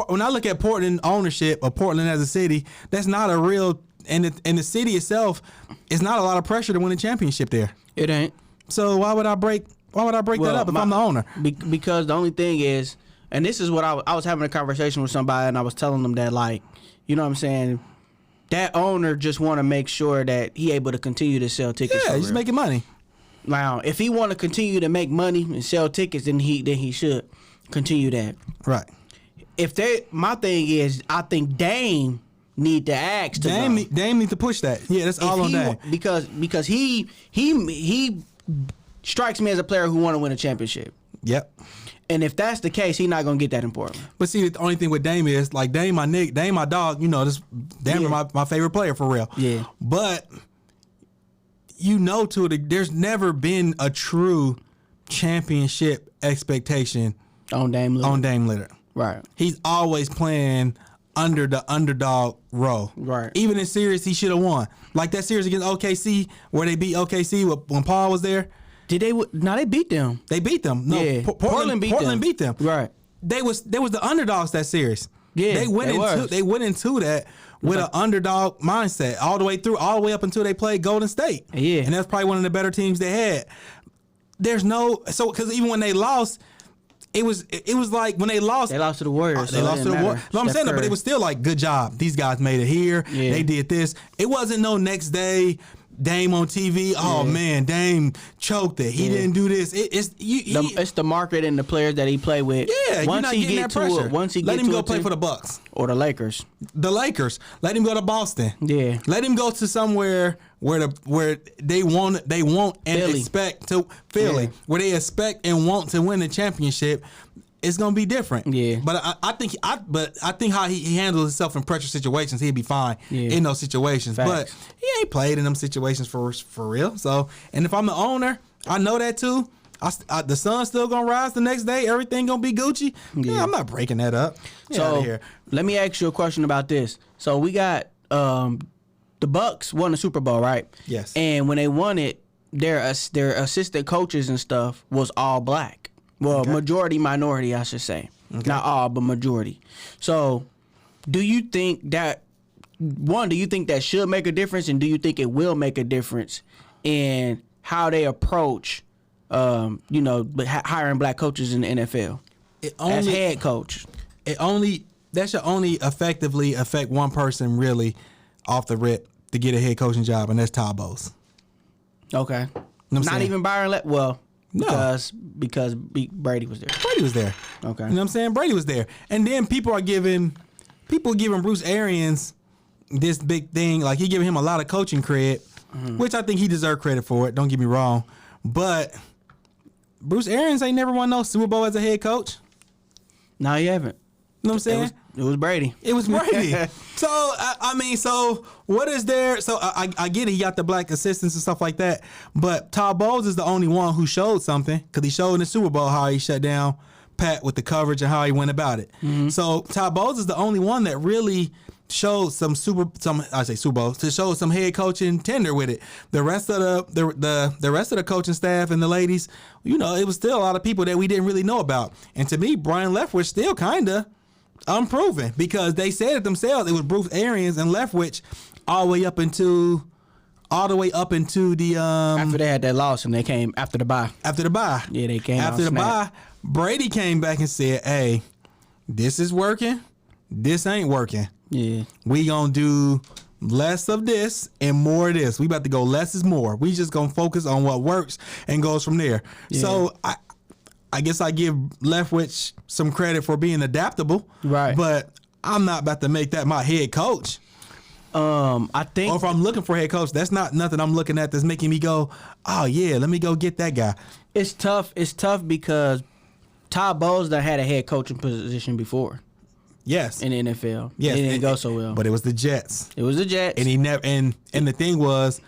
when I look at Portland ownership or Portland as a city, that's not a real. And the city itself is not a lot of pressure to win a championship there. It ain't. So why would I break that up if I'm the owner? Because the only thing is, and this is what I was having a conversation with somebody, and I was telling them that, like, you know what I'm saying, that owner just want to make sure that he able to continue to sell tickets. Yeah, he's making money. Now, if he want to continue to make money and sell tickets, then he should continue that. Right. My thing is, I think Dame need to ask to Dame need to push that. Yeah, that's all on Dame. Because he strikes me as a player who want to win a championship. Yep. And if that's the case, he's not gonna get that in Portland. But see, the only thing with Dame is, like, Dame my dog. You know, this Dame my favorite player for real. Yeah. But there's never been a true championship expectation on Dame Lillard. Right. He's always playing under the underdog role. Right. Even in series, he should have won. Like that series against OKC, where they beat OKC when Paul was there. No, they beat them. They beat them. No, yeah. Portland beat them. Right. They was the underdogs that series. Yeah, they went into that with an underdog mindset all the way up until they played Golden State. Yeah. And that's probably one of the better teams they had. Because even when they lost, it was like when they lost to the Warriors. They lost to the Warriors. No, I'm saying that, but it was still like, good job. These guys made it here. Yeah. They did this. It wasn't no next day Dame on TV. Oh man, Dame choked it. He didn't do this. It's the market and the players that he played with. Yeah, once he get pressure. Let him go play for the Bucks or the Lakers. The Lakers. Let him go to Boston. Yeah. Let him go to somewhere where they want and Philly. Expect to Philly, where they expect and want to win the championship. It's gonna be different. Yeah. But I think how he handles himself in pressure situations, he'd be fine in those situations. Facts. But he ain't played in them situations for real. So, and if I'm the owner, I know that too. The sun's still gonna rise the next day. Everything gonna be Gucci. Yeah, I'm not breaking that up. So let me ask you a question about this. So we got the Bucks won the Super Bowl, right? Yes. And when they won it, their assistant coaches and stuff was all black. Well, majority minority, I should say. Okay. Not all, but majority. So, do you think that should make a difference, and do you think it will make a difference in how they approach, hiring black coaches in the NFL as head coach? That should only effectively affect one person really off the rip to get a head coaching job, and that's Todd Bowles. Okay. Not even Byron No. Because Brady was there. Brady was there. Okay. You know what I'm saying? Brady was there. And then people giving Bruce Arians this big thing. Like, he giving him a lot of coaching credit, which I think he deserved credit for it. Don't get me wrong. But Bruce Arians ain't never won no Super Bowl as a head coach. No, he haven't. You know what I'm saying? It was Brady. It was Brady. So, so what is there? So, I get it. He got the black assistants and stuff like that. But Todd Bowles is the only one who showed something, because he showed in the Super Bowl how he shut down Pat with the coverage and how he went about it. Mm-hmm. So, Todd Bowles is the only one that really showed some Super Bowl to show some head coaching tender with it. The rest of the rest of the coaching staff and the ladies, it was still a lot of people that we didn't really know about. And to me, Brian Leftwich still kind of unproven, because they said it themselves. It was Bruce Arians and Leftwich all the way up into the after they had that loss and they came after the bye. Yeah, they came after the bye. Brady came back and said, "Hey, this is working. This ain't working. Yeah, we gonna do less of this and more of this. We about to go less is more. We just gonna focus on what works and goes from there." Yeah. So I guess I give Leftwich some credit for being adaptable, right? But I'm not about to make that my head coach. I think, or if I'm looking for a head coach, that's not nothing I'm looking at that's making me go, "Oh yeah, let me go get that guy." It's tough. It's tough because Todd Bowles done had a head coaching position before. Yes. in the NFL. Yes. It didn't go so well. But it was the Jets. It was the Jets. And he never and the thing was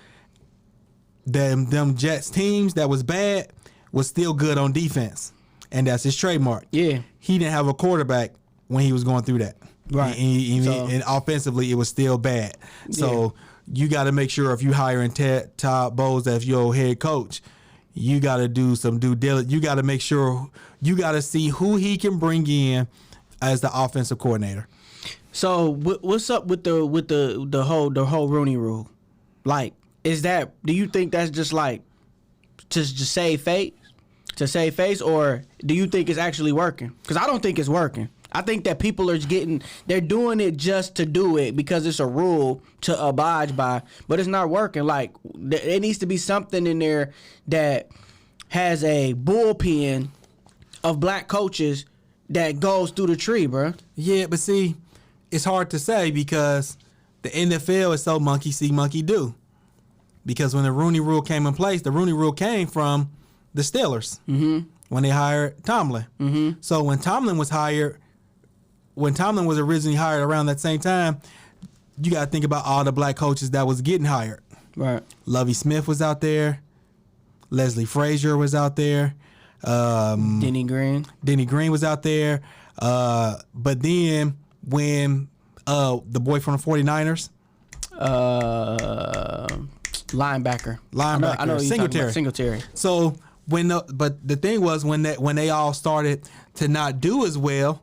them Jets teams that was bad was still good on defense. And that's his trademark. Yeah. He didn't have a quarterback when he was going through that. Right. And offensively, it was still bad. So you got to make sure if you hiring Todd Bowles as your head coach, you got to do some due diligence. You got to make sure you got to see who he can bring in as the offensive coordinator. So what's up with the whole Rooney Rule? Like, is that, do you think that's just like to save face? To save face, or do you think it's actually working? Because I don't think it's working. I think that people are they're doing it just to do it because it's a rule to abide by, but it's not working. Like, there needs to be something in there that has a bullpen of black coaches that goes through the tree, bro. Yeah, but see, it's hard to say because the NFL is so monkey see, monkey do. Because when the Rooney Rule came in place, the Rooney Rule came from the Steelers when they hired Tomlin. So when Tomlin was originally hired around that same time, you got to think about all the black coaches that was getting hired. Right. Lovie Smith was out there. Leslie Frazier was out there. Denny Green was out there. But then when the boy from the 49ers, linebacker. I know Singletary. So but the thing was when they all started to not do as well,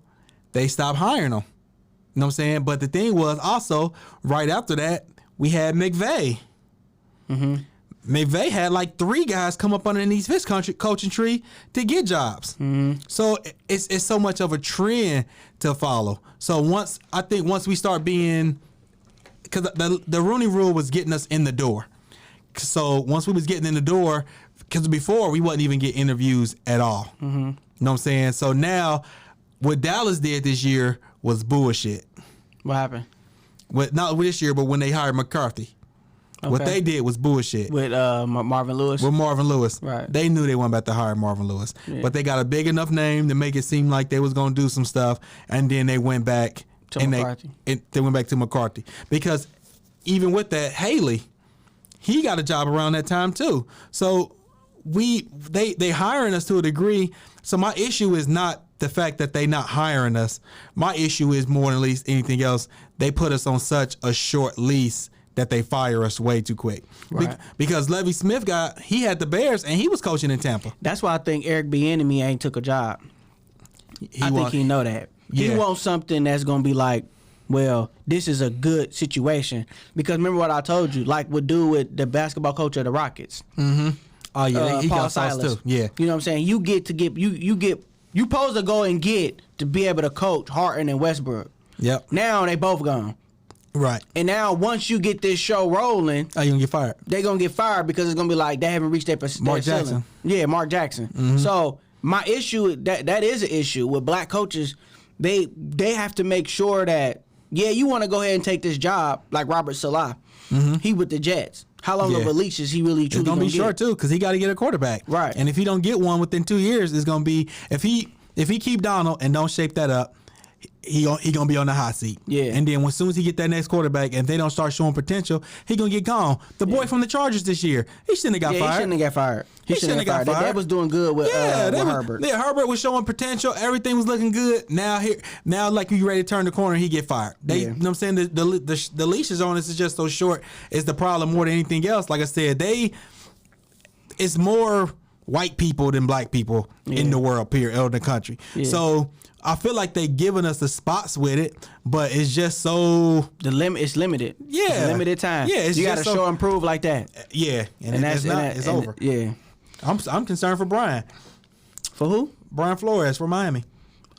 they stopped hiring them. You know what I'm saying? But the thing was also right after that we had McVay. McVay had like 3 guys come up underneath his coaching tree to get jobs. So it's so much of a trend to follow. So once we start being, because the Rooney Rule was getting us in the door. So once we was getting in the door, because before we wasn't even getting interviews at all. You know what I'm saying? So now what Dallas did this year was bullshit. What happened? Not this year, but when they hired McCarthy. Okay. What they did was bullshit. With Marvin Lewis? With Marvin Lewis. Right. They knew they weren't about to hire Marvin Lewis. Yeah. But they got a big enough name to make it seem like they was going to do some stuff, and then they went back to McCarthy. They went back to McCarthy. Because even with that, Haley, he got a job around that time too. So they hiring us to a degree. So my issue is not the fact that they not hiring us. My issue is more than at least anything else, they put us on such a short lease that they fire us way too quick. Right. Because Lovie Smith he had the Bears and he was coaching in Tampa. That's why I think Eric Bieniemy ain't took a job. I think he know that. Yeah. He wants something that's going to be like, well, this is a good situation. Because remember what I told you, like what do with the basketball coach of the Rockets. Oh yeah, he Paul got Silas too. Yeah. You know what I'm saying? You supposed to go and get to be able to coach Harden and Westbrook. Yep. Now they both gone. Right. And now once you get this show rolling, you gonna get fired. They're gonna get fired because it's gonna be like they haven't reached their Mark ceiling. Jackson. Yeah, Mark Jackson. So my issue that is an issue with black coaches. They have to make sure that you want to go ahead and take this job like Robert Salah. He with the Jets. How long of a leash is he really truly gonna be short too? Because he got to get a quarterback. Right. And if he don't get one within 2 years, it's gonna be if he keep Donald and don't shape that up, he gonna be on the hot seat. Yeah. And then as soon as he get that next quarterback, and if they don't start showing potential, he gonna get gone. The boy from the Chargers this year, he shouldn't have got fired. He shouldn't have got fired. He shouldn't have got fired. That was doing good with Herbert. Yeah, Herbert was showing potential. Everything was looking good. Now like you ready to turn the corner, he get fired. You know what I'm saying? The leashes on this is just so short. It's the problem more than anything else. Like I said, it's more white people than black people in the world, period, or the country. Yeah. So I feel like they giving us the spots with it, but it's just so it's limited. Yeah, it's limited time. Yeah, you got to show and prove like that. Yeah, and it's over. Yeah, I'm concerned for Brian. For who? Brian Flores for Miami.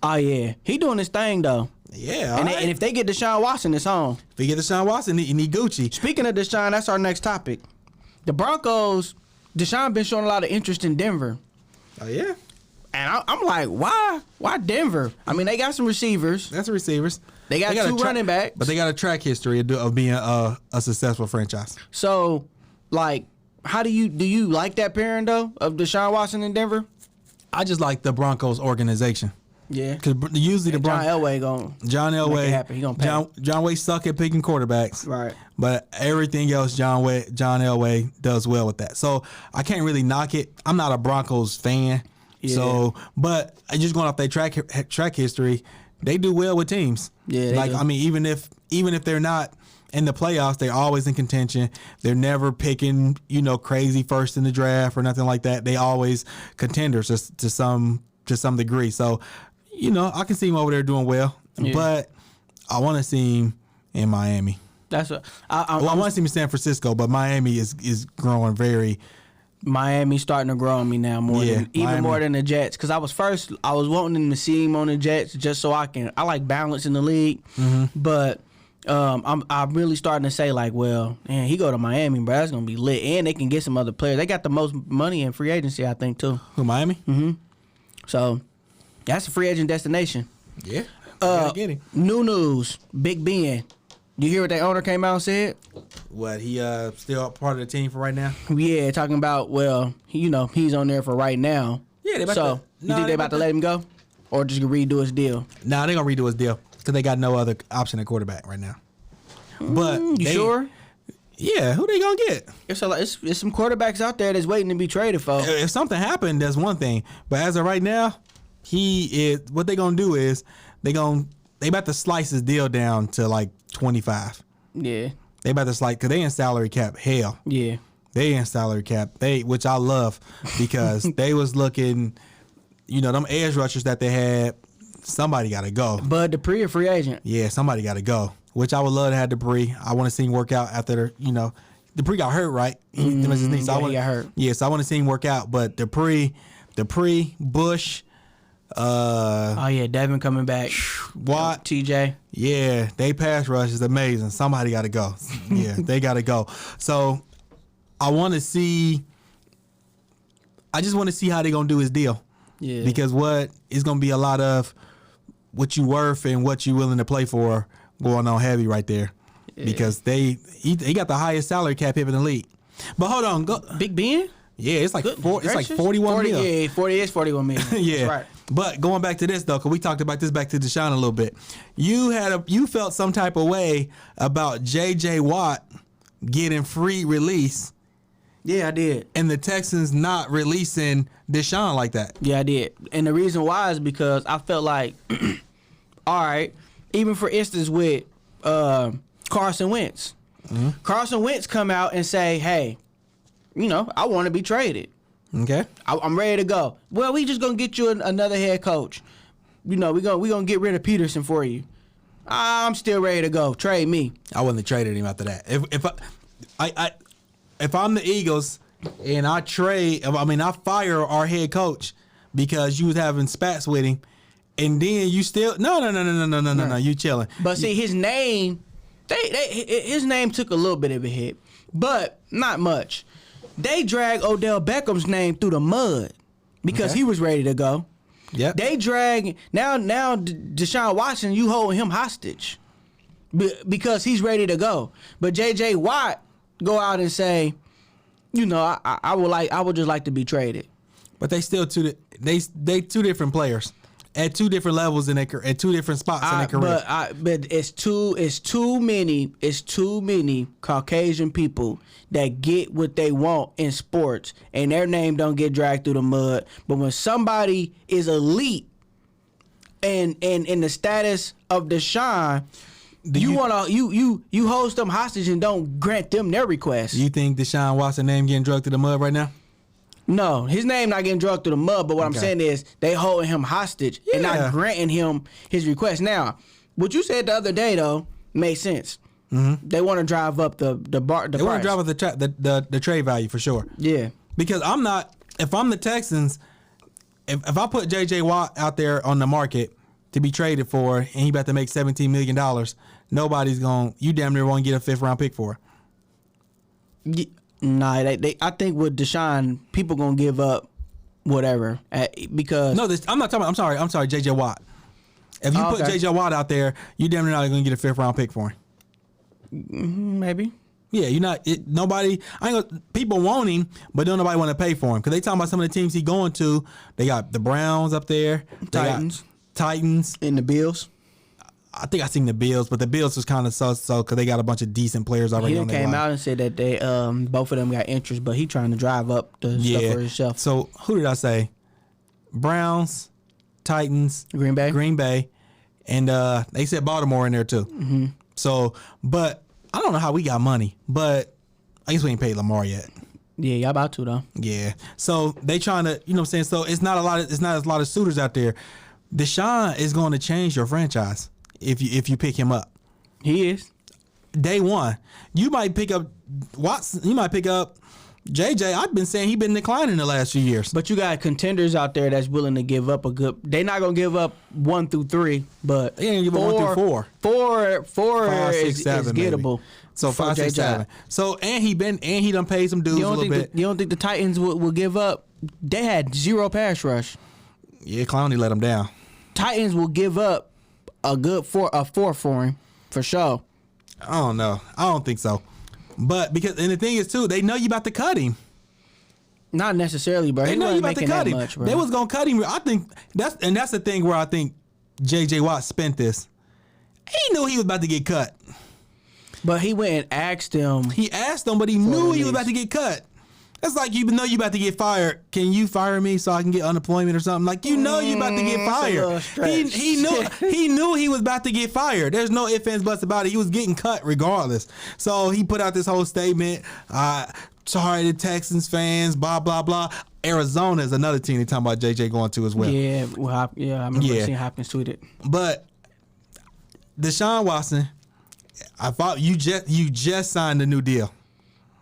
Oh yeah, he doing his thing though. Yeah, and if they get Deshaun Watson, it's on. If they get Deshaun Watson, he need Gucci. Speaking of Deshaun, that's our next topic. The Broncos. Deshaun been showing a lot of interest in Denver. Oh yeah. And I'm like, why? Why Denver? I mean, they got some receivers. That's the receivers. They got two running backs. But they got a track history of being a successful franchise. So, like, how do you like that pairing, though, of Deshaun Watson in Denver? I just like the Broncos organization. Yeah. Because usually the John Broncos. Elway going. John Make it Elway. happen. He gonna pay. John Way suck at picking quarterbacks. Right. But everything else, John Elway does well with that. So I can't really knock it. I'm not a Broncos fan. Yeah. So, but just going off their track history, they do well with teams. Yeah. Like do. I mean, even if they're not in the playoffs, they're always in contention. They're never picking, crazy first in the draft or nothing like that. They always contenders to some degree. So, I can see him over there doing well, but I want to see him in Miami. That's what I want to see him in San Francisco, but Miami is growing very. Miami's starting to grow on me now more than the Jets. Because I was wanting to see him on the Jets just so I like balance in the league, but. I'm really starting to say like, well, man, he go to Miami, bro. That's gonna be lit, and they can get some other players. They got the most money in free agency, I think, too. Who, Miami? Mm-hmm. So that's a free agent destination. Yeah. Get him. New news: Big Ben. You hear what their owner came out and said? What, he still part of the team for right now? Yeah, talking about he's on there for right now. Yeah, you think they about to let him go, or just redo his deal? Nah, they gonna redo his deal. Because they got no other option at quarterback right now. But you sure? Yeah, who they gonna get? It's some quarterbacks out there that's waiting to be traded for. If something happened, that's one thing. But as of right now, what they gonna do is they about to slice his deal down to like 25. Yeah. They about to slice because they in salary cap hell. Yeah. They in salary cap. Which I love because they was looking, them edge rushers that they had. Somebody got to go. Bud Dupree, a free agent. Yeah, somebody got to go. Which I would love to have Dupree. I want to see him work out after, Dupree got hurt, right? He got hurt. Yeah, so I want to see him work out. But Dupree, Bush. Devin coming back. Watt. TJ. Yeah, they pass rush is amazing. Somebody got to go. Yeah, they got to go. So I just want to see how they going to do his deal. Yeah. Because it's going to be a lot of what you worth and what you willing to play for going on heavy right there. Yeah. Because he got the highest salary cap hit in the league. But hold on, go Big Ben? Yeah, it's like 41 million. Yeah, 41 million. Yeah. That's right. But going back to this though, because we talked about this back to Deshaun a little bit. You felt some type of way about JJ Watt getting free release. Yeah, I did. And the Texans not releasing Deshaun like that. Yeah, I did. And the reason why is because I felt like, all right, even for instance with Carson Wentz. Mm-hmm. Carson Wentz come out and say, hey, I want to be traded. Okay. I'm ready to go. Well, we just going to get you another head coach. We gonna get rid of Peterson for you. I'm still ready to go. Trade me. I wouldn't have traded him after that. If I'm the Eagles and I fire our head coach because you was having spats with him, and then you still no, you chilling. But see, his name, his name took a little bit of a hit, but not much. They dragged Odell Beckham's name through the mud because he was ready to go. Yep. They drag now Deshaun Watson, you holding him hostage because he's ready to go. But JJ Watt go out and say, I would just like to be traded. But they still two different players at two different levels at two different spots in their career. But it's too many Caucasian people that get what they want in sports and their name don't get dragged through the mud. But when somebody is elite and in the status of Deshaun, you hold them hostage and don't grant them their request. You think Deshaun Watson name getting drugged through the mud right now? No, his name not getting drugged through the mud, but what I'm saying is they holding him hostage and not granting him his request. Now, what you said the other day though made sense. Mm-hmm. They want to drive up the price. They want to drive up the trade value for sure. Yeah, because if I'm the Texans, if I put JJ Watt out there on the market to be traded for, and he about to make $17 million, nobody's you damn near won't get a 5th round pick for. Nah, I think with Deshaun, people gonna give up whatever because I'm not talking. I'm sorry, JJ Watt. If you put JJ Watt out there, you damn near not gonna get a 5th round pick for him. Maybe. Yeah, you're not. Nobody. People want him, but don't nobody want to pay for him because they talking about some of the teams he going to. They got the Browns up there, Titans. Titans. In the Bills. I think I seen the Bills, but the Bills was kind of so because they got a bunch of decent players already He on their came line. out and said that they both of them got interest, but he trying to drive up the stuff for himself. So who did I say? Browns, Titans, Green Bay, and they said Baltimore in there too. Mm-hmm. So, but I don't know how we got money, but I guess we ain't paid Lamar yet. Yeah, y'all about to though. Yeah. So they trying to, you know what I'm saying? So it's not a lot of suitors out there. Deshaun is going to change your franchise if you pick him up. He is. Day one. You might pick up Watson, you might pick up JJ. I've been saying he's been declining the last few years. But you got contenders out there that's willing to give up a good. They're not gonna give up 1 through 3, but They ain't give up 1 through 4. 4 5, 6, is 7, gettable. maybe. So for 5, 6, JJ. 7. So and he done paid some dudes a little bit. You don't think the Titans will give up? They had 0 pass rush. Yeah, Clowney let him down. Titans will give up a good 4 for him for sure. I don't know. I don't think so. But because the thing is too, they know you about to cut him. Not necessarily, bro. They He know you wasn't about to making cut that him. much, bro. They was gonna cut him. I think that's the thing where I think JJ Watt spent this. He knew he was about to get cut. But he went and asked him. He asked him, but he knew he was about to get cut. That's like you know you about to get fired. Can you fire me so I can get unemployment or something? Like you know you about to get fired. He knew he was about to get fired. There's no ifs, ands, buts about it. He was getting cut regardless. So he put out this whole statement. Sorry to Texans fans. Blah blah blah. Arizona is another team they're talking about JJ going to as well. Yeah, I remember seeing Hopkins tweet it. But Deshaun Watson, I thought you just signed a new deal.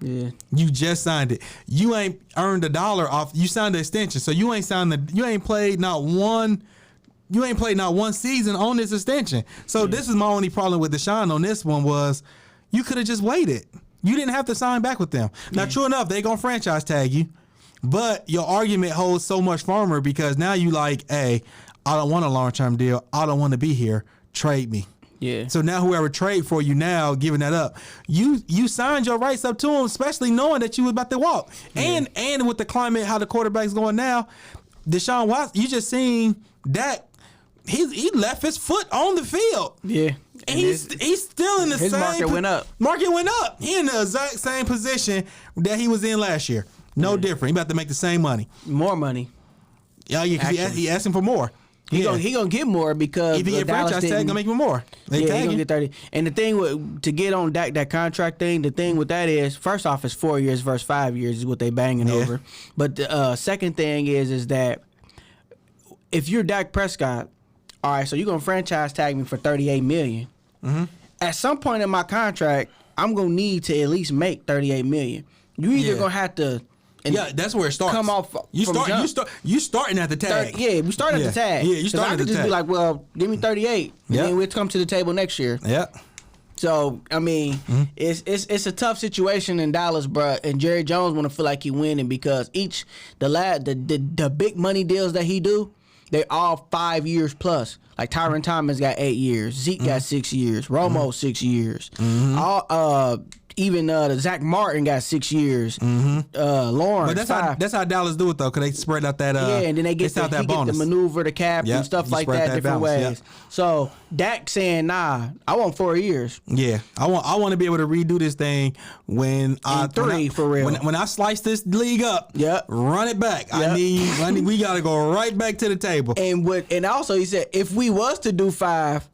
Yeah, You just signed it. You ain't earned $1 off. You signed the extension, so you ain't played not one season on this extension. So this is my only problem with Deshaun on this one was you could have just waited. You didn't have to sign back with them. Now, true enough, they gonna franchise tag you, but your argument holds so much firmer because now you like, hey, I don't want a long-term deal. I don't want to be here. Trade me. yeah. So now whoever trade for you now, giving that up, you signed your rights up to him, especially knowing that you was about to walk. Yeah. And with the climate, how the quarterback's going now, Deshaun Watson, you just seen that he left his foot on the field. Yeah. And he's still in the his same. market went up. Market went up. He in the exact same position that he was in last year. No different. He about to make the same money. More money. Yeah, because he asking for more. He gonna get more because if he get franchise tag, gonna make him more. He gonna get 30. And the thing to get on that contract thing, the thing with that is, first off, it's 4 years versus 5 years is what they banging over. But the second thing is that if you're Dak Prescott, all right, so you're gonna franchise tag me for $38 million. Mm-hmm. At some point in my contract, I'm gonna need to at least make $38 million. You either gonna have to. That's where it starts. Come off. You starting at the tag. We start at the tag. Yeah, you starting at the tag. I could just be like, well, give me 38, and then we'll come to the table next year. Yeah. So I mean, it's a tough situation in Dallas, bro. And Jerry Jones want to feel like he winning because the big money deals that he do, they all 5 years plus. Like Tyron Thomas got 8 years, Zeke got 6 years, Romo 6 years. Even the Zach Martin got 6 years. Lawrence, but that's how Dallas do it though, because they spread out that. And then they get the maneuver the cap and stuff like that different ways. Yep. So Dak saying, nah, I want 4 years. Yeah, I want to be able to redo this thing when for real. When I slice this league up, run it back. Yep. I need we gotta go right back to the table. And also he said if we was to do 5,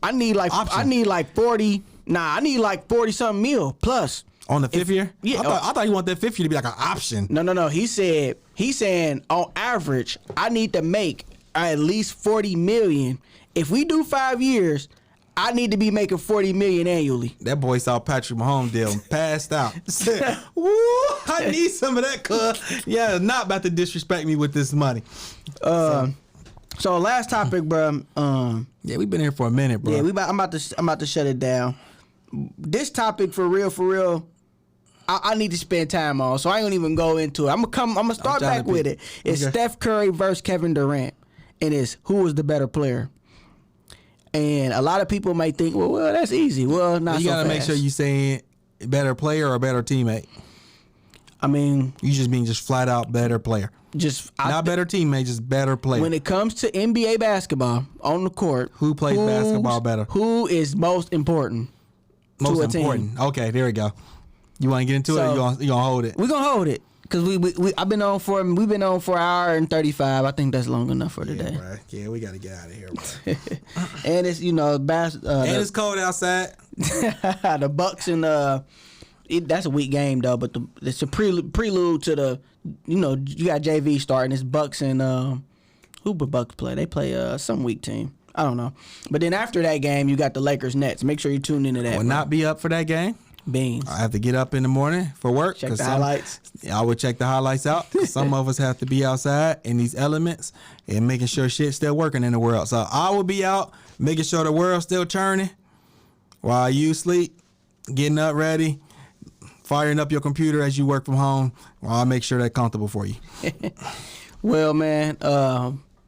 I need like 40. Nah, I need like 40-something mil plus. On the 5th year? Yeah. I thought you want that 5th year to be like an option. No. He's saying on average, I need to make at least $40 million. If we do 5 years, I need to be making $40 million annually. That boy saw Patrick Mahomes deal and passed out. Said, woo, I need some of that, cuz. Yeah, not about to disrespect me with this money. So last topic, bro. Yeah, we've been here for a minute, bro. Yeah, I'm about to shut it down. This topic for real, I need to spend time on, so I ain't gonna even go into it. I'm gonna start back with it. It's Steph Curry versus Kevin Durant, and it's who was the better player. And a lot of people may think, well, that's easy. Well, not you so gotta fast. make sure you saying better player or better teammate. I mean, You just mean just flat out better player. Not better teammate, just better player. When it comes to NBA basketball on the court, who plays basketball better? Who is most important? Most to a important. Team? Okay, there we go. You want to get into it? Or you gonna hold it? We're gonna hold it because we've been on for an hour and 35. I think that's long enough for today. Right. Yeah, we gotta get out of here. And it's and it's cold outside. The Bucks and that's a weak game though, but it's a prelude to the you got JV starting. It's Bucks and who would Bucks play? They play some weak team. I don't know. But then after that game, you got the Lakers Nets. Make sure you tune into that. I will not be up for that game. Beans. I have to get up in the morning for work. Check the highlights. I would check the highlights out. Some of us have to be outside in these elements and making sure shit's still working in the world. So I will be out making sure the world's still churning while you sleep, getting up ready, firing up your computer as you work from home. While I make sure that's comfortable for you. Well, man,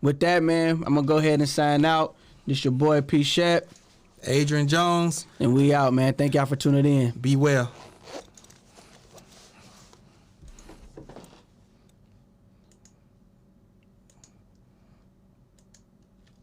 with that, man, I'm going to go ahead and sign out. This your boy, P. Shep. Adrian Jones. And we out, man. Thank y'all for tuning in. Be well.